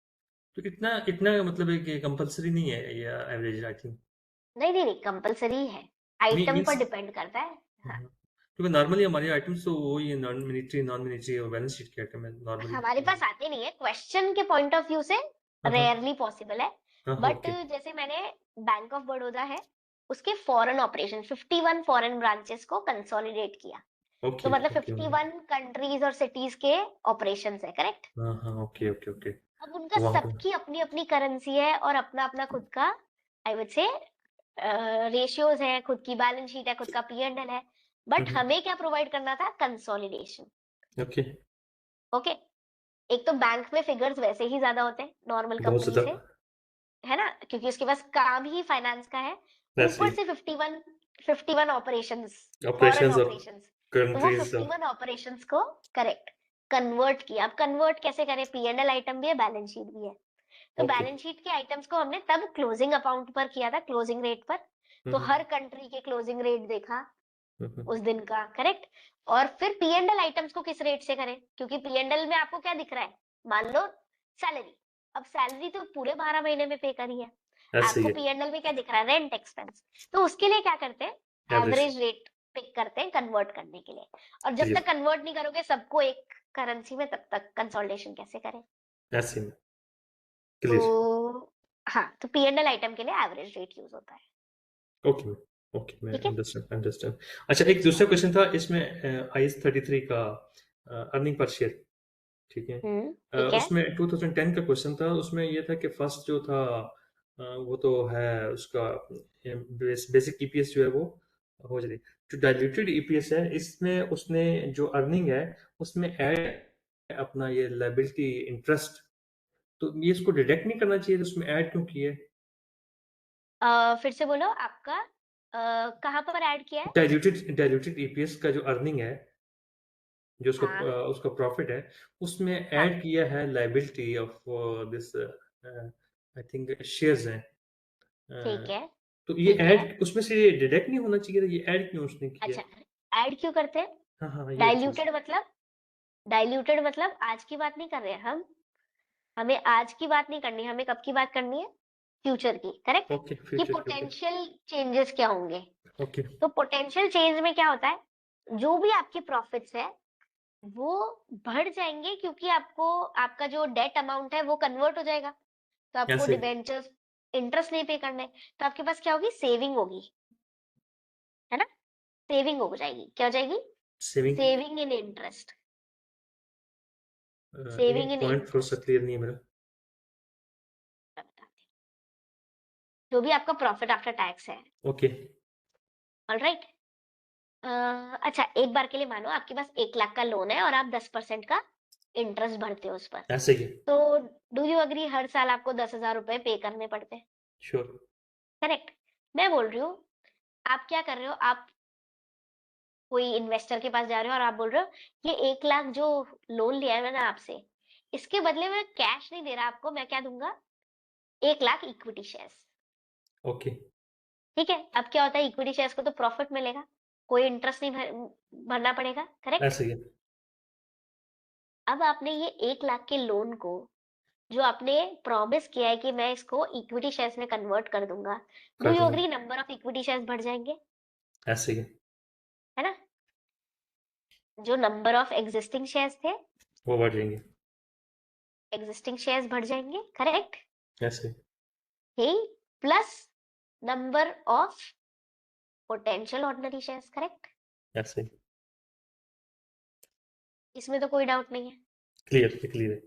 तो इतना इतना मतलब है कि कंपल्सरी नहीं है ये एवरेज आई थिंक। नहीं नहीं नहीं, कंपलसरी है, नहीं आइटम मीन्स, पर डिपेंड करता है। हाँ, हाँ, हाँ। क्योंकि नॉर्मली हमारे आइटम्स तो वही है, नॉन मिलिट्री और बैलेंस शीट के आइटम है नॉर्मली। हमारे पास आते नहीं है, क्वेश्चन के पॉइंट ऑफ व्यू से हाँ, हाँ। रेयरली पॉसिबल है। हाँ, हाँ, बट ओके। जैसे मैंने, बैंक ऑफ बड़ौदा है, उसके फॉरेन ऑपरेशन 51 फॉरेन ब्रांचेस को कंसोलिडेट किया। तो ओके, मतलब ओके, ओके। 51 कंट्रीज और सिटीज के ऑपरेशंस है, करेक्ट? हाँ, हाँ, ओके, ओके, ओके। अब उनका वहाँ पे सबकी अपनी अपनी करेंसी है और अपना अपना खुद का, आई वुड से, रेशियोज है, खुद की बैलेंस शीट है, खुद का पी एंड एल है। हुँ, बट हुँ। हमें क्या प्रोवाइड करना था? कंसोलिडेशन। ओके, ओके, एक तो बैंक में फिगर्स वैसे ही ज्यादा होते हैं नॉर्मल बहुत कंपनी ज़्यादा से, है ना? क्योंकि उसके पास काम ही फाइनेंस का है। वैसे ऊपर ही से 51 ऑपरेशंस, फॉरेन ऑपरेशंस और ऑपरेशंस। तो वो कंट्रीज ऑफ 51 ऑपरेशंस को करेक्ट कन्वर्ट किया। अब कन्वर्ट कैसे करें, पी&एल आइटम भी है, बैलेंस शीट भी है। तो ओके। बैलेंस शीट के आइटम्स को हमने तब क्लोजिंग अकाउंट पर किया था, क्लोजिंग रेट पर। तो हर कंट्री के क्लोजिंग रेट देखा उस दिन का, करेक्ट। और फिर पी&एल आइटम्स को किस रेट से करें, क्योंकि पी&एल में आपको क्या दिख रहा है, मान लो सैलरी। अब सैलरी तो पूरे 12 महीने में पे करी है, ऐसे ही आपको है। पी&एल में क्या दिख रहा है, रेंट एक्सपेंस। तो उसके लिए क्या करते हैं, एवरेज। एवरेज रेट पिक करते हैं कन्वर्ट करने के लिए। और जब तक क्लियर। कन्वर्ट नहीं करोगे सबको एक करेंसी में, तब तक कंसोलिडेशन कैसे करें। ऐसे में। क्लियर। तो हाँ, तो पी&एल आइटम के लिए एवरेज रेट यूज होता है। ओके। ओके, मैं ठीक है, अंडरस्टैंड अंडरस्टैंड। अच्छा, एक नेक्स्ट दूसरा बात। क्वेश्चन था इसमें, IS-33 का अर्निंग पर शेयर, ठीक है। ठीक है। उसमें 2010 का क्वेश्चन था, उसमें ये था कि फर्स्ट जो था वो तो है उसका बेसिक ईपीएस जो है वो हो जाती। जो डाइल्यूटेड ईपीएस है इसमें उसने जो अर्निंग है उसमें ऐड अपना ये लायबिलिटी इंटरेस्ट, तो ये इसको डिडक्ट नहीं करना चाहिए, तो उसमें ऐड क्यों किए? फिर से बोलो आपका कहाँ पर ऐड किया है। डाइल्यूटेड ईपीएस का जो अर्निंग है, जो उसका हाँ उसका प्रॉफिट है, उसमें हाँ, ऐड किया है liability of this, I think shares हैं। ठीक अ, है। तो ये ठीक है। ऐड उसमें से ये डिडक्ट नहीं होना चाहिए था, ये ऐड क्यों उसने किया? अच्छा, ऐड क्यों करते हैं, हाँ, हाँ, ये चीज़। डाइल्यूटेड मतलब, डाइल्यूटेड मतलब आज की बात नहीं कर रहे हैं हम। हमें आज की बात नहीं करनी, हमें कब की बात करनी है, फ्यूचर की, करेक्ट। ओके, कि फ्यूचर के ऊपर। पोटेंशियल चेंजेस क्या होंगे। ओके। तो पोटेंशियल चेंज में क्या होता है, जो भी आपके प्रॉफिट्स है वो बढ़ जाएंगे, क्योंकि आपको आपका जो डेट अमाउंट है वो कन्वर्ट हो जाएगा। तो आपको ऐसे डिबेंचर्स इंटरेस्ट नहीं पे करना है, तो आपके पास क्या होगी, सेविंग होगी, है ना। सेविंग हो जाएगी, क्या हो जाएगी, saving. Saving in interest, saving एक इन पॉइंट थोड़ा सा इंटरेस्ट। क्लियर नहीं है मेरा। जो भी आपका प्रॉफिट आफ्टर टैक्स है, ओके। ऑलराइट। अच्छा, एक बार के लिए मानो आपके पास 1 लाख का लोन है और आप 10% का इंटरेस्ट भरते हो उस पर। ऐसे ही। तो डू यू अग्री, हर साल आपको 10,000 रुपए पे करने पड़ते हैं, श्योर। करेक्ट। मैं बोल रही हूँ, आप क्या कर रहे हो, आप कोई इन्वेस्टर के पास जा रहे हो और आप बोल रहे हो, ये 1 लाख जो लोन लिया है मैंने आपसे, इसके बदले में कैश नहीं दे रहा आपको, मैं क्या दूंगा, 1 लाख इक्विटी शेयर्स। ओके। ठीक है, अब क्या होता है, इक्विटी शेयर्स को तो प्रॉफिट मिलेगा, कोई इंटरेस्ट नहीं भरना पड़ेगा, करेक्ट। ऐसे ही। अब आपने ये 1 लाख के लोन को, जो आपने प्रॉमिस किया है कि मैं इसको इक्विटी शेयर्स में कन्वर्ट कर दूंगा, डू कर यू दूंगा। Agree number of equity shares बढ़ जाएंगे, ऐसे ही। है ना। जो नंबर ऑफ एग्जिस्टिंग शेयर्स थे, वो बढ़ जाएंगे। एग्जिस्टिंग शेयर्स बढ़ जाएंगे, करेक्ट। ऐसे ही। ही plus number of potential ordinary shares, correct. ऐसे ही। इसमें तो कोई डाउट नहीं है। क्लियर क्लियर है।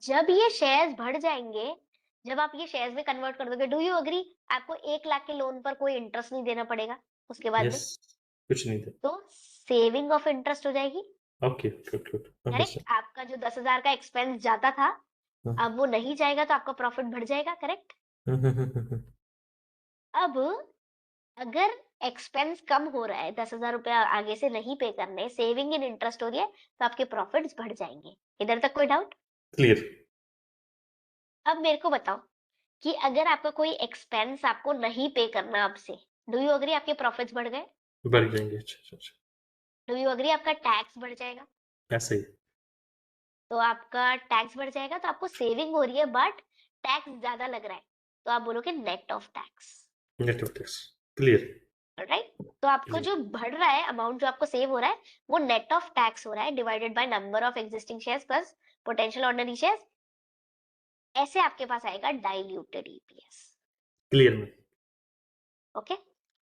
जब ये शेयर्स बढ़ जाएंगे, जब आप ये शेयर्स में कन्वर्ट कर दोगे, डू यू अग्री, आपको 1 लाख के लोन पर कोई इंटरेस्ट नहीं देना पड़ेगा उसके बाद यस। में। कुछ नहीं था। तो सेविंग ऑफ इंटरेस्ट हो जाएगी, okay, good good, correct. Understand. आपका जो 10,000 का एक्सपेंस जाता था, हाँ। अब वो नहीं जाएगा, तो आपका प्रॉफिट बढ़ जाएगा, करेक्ट। अब अगर एक्सपेंस कम हो रहा है, 10,000 रुपया आगे से नहीं पे करने, सेविंग इन इंटरेस्ट हो रही है, तो आपके प्रॉफिट्स बढ़ जाएंगे। इधर तक कोई डाउट। क्लियर। अब मेरे को बताओ कि अगर आपका कोई एक्सपेंस आपको नहीं पे करना आपसे, डू यू अग्री आपके प्रॉफिट्स बढ़ गए, बढ़ जाएंगे। अच्छा अच्छा अच्छा। डू यू अग्री आपका टैक्स बढ़ जाएगा। ऐसे ही। तो आपका टैक्स बढ़ जाएगा, तो आपको सेविंग हो रही है बट टैक्स ज्यादा लग रहा है, तो आप बोलोगे net of tax, net of tax. Clear. Right. तो आपको क्लियर। जो बढ़ रहा है अमाउंट, जो आपको सेव हो रहा है, वो नेट ऑफ टैक्स हो रहा है, divided by number of existing shares plus potential ordinary shares. ऐसे आपके पास आएगा डाइल्यूटेड ईपीएस। क्लियर में। Okay,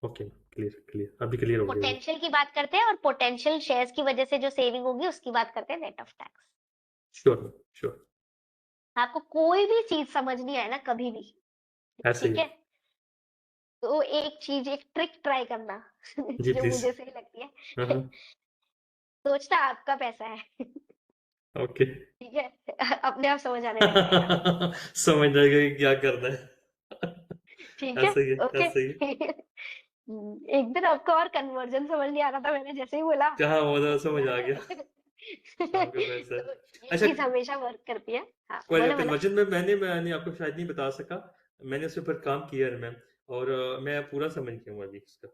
okay. क्लियर क्लियर, अभी क्लियर हो गया वो। पोटेंशियल की बात करते हैं, और पोटेंशियल शेयर्स की वजह से जो सेविंग होगी उसकी बात करते हैं, net of tax. Sure sure. आपको कोई भी चीज समझ नहीं आए ना कभी भी, ऐसे ही ठीक है। है, तो एक चीज, एक ट्रिक ट्राई करना जी जो प्लीज। मुझे सही लगती हाँ है। हाँ। सोचना आपका पैसा है, ओके। ठीक है, अपने आप समझ आने लग जाएगा, समझ जाएगा कि क्या करना है। ठीक है, ऐसे ही है, ओके। ऐसे ही है। एक दिन आपको और कन्वर्जन समझ नहीं आ रहा था, मैंने जैसे ही बोला, हाँ, वो तो समझ याद आ गया है? आपका वैसा। तो ये अच्छा, चीज़ हमेशा वर्क करती है। हाँ, कोई बोलो, बोलो। कन्वर्जन में मैंने आपको शायद नहीं बता सका। मैंने उसके ऊपर काम किया है मैम, और मैं पूरा समझ गया हूँ अभी इसका,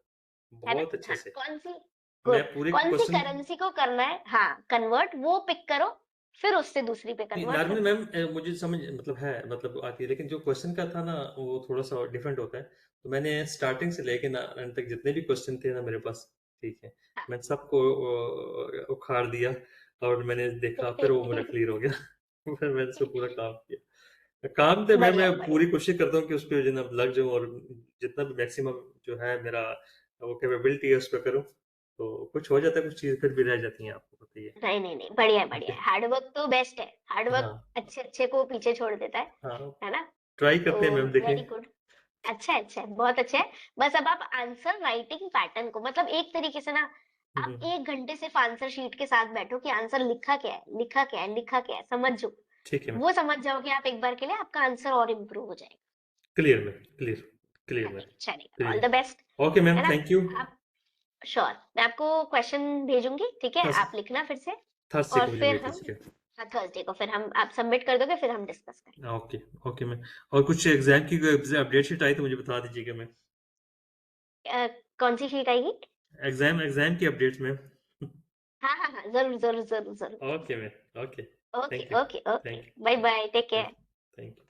है ना? बहुत अच्छे हाँ, से। कौन-सी मैं गुड, पूरे कौन-सी क्वेश्चन करेंसी को करना है, हाँ, कन्वर्ट वो पिक करो, फिर उससे दूसरी पे नहीं, कन्वर्ट कर नॉर्मल दो। मैम मुझे समझ मतलब है, मतलब आती है, लेकिन जो क्वेश्चन का था ना वो थोड़ा-सा डिफरेंट होता है। तो मैंने स्टार्टिंग से लेके ना एंड तक जितने भी क्वेश्चन थे ना मेरे पास, ठीक है, हाँ। मैंने सबको उखाड़ दिया और मैंने देखा, फिर वो मेरा क्लियर हो गया। फिर मैंने उसको पूरा काम किया। काम तो मैं बढ़िया मैं है, बढ़िया। पूरी कोशिश करता हूँ कि उस पे जो है ना लग जाऊँ, और जितना भी मैक्सिमम जो है मेरा वो कैपेबिलिटी है उस पे करूँ। तो कुछ हो जाता है, कुछ चीज़ फिर भी रह जाती हैं, आपको पता ही है। नहीं, नहीं, नहीं, बढ़िया है, ठीक बढ़िया है। है। हार्ड वर्क तो बेस्ट है। हार्ड वर्क हाँ, अच्छे-अच्छे को पीछे छोड़ देता हाँ, है ना? ट्राई तो करते हैं मैम, देखें। Very good. अच्छा है, अच्छा है, बहुत अच्छा है। बस अब आप आंसर राइटिंग पैटर्न को मतलब एक तरीके से ना, हुँ, आप हुँ। 1 घंटे सिर्फ आंसर शीट के साथ बैठो कि आंसर लिखा क्या है, लिखा क्या है, लिखा क्या है, समझो। ठीक है मैम। वो समझ जाओगे आप एक बार के लिए, आपका आंसर और इम्प्रूव हो जाएगा। Clear ma'am, clear, clear ma'am, चलेगा, चलेगा। All clear. The best, okay ma'am, है ना? Thank you. आप श्योर, मैं आपको क्वेश्चन भेजूँगी, ठीक है? थर्स आप लिखना फिर से, थर्सडे और को मुझे फिर भेज हम, दीजिएगा। हाँ, थर्सडे को फिर हम, आप सबमिट कर दोगे, फिर हम डिस्कस करेंगे। Okay, okay ma'am. और कुछ एग्ज़ाम की कोई अपडेट शीट आई तो मुझे बता दीजिएगा मैम। कौन सी शीट आएगी? एग्ज़ाम की अपडेट्स मैम। हाँ, हाँ, हाँ, ज़रूर, ज़रूर, ज़रूर, ज़रूर। Okay ma'am, okay. Okay, thank you, okay, okay. Thank you, bye thank bye, take thank care. You, thank you.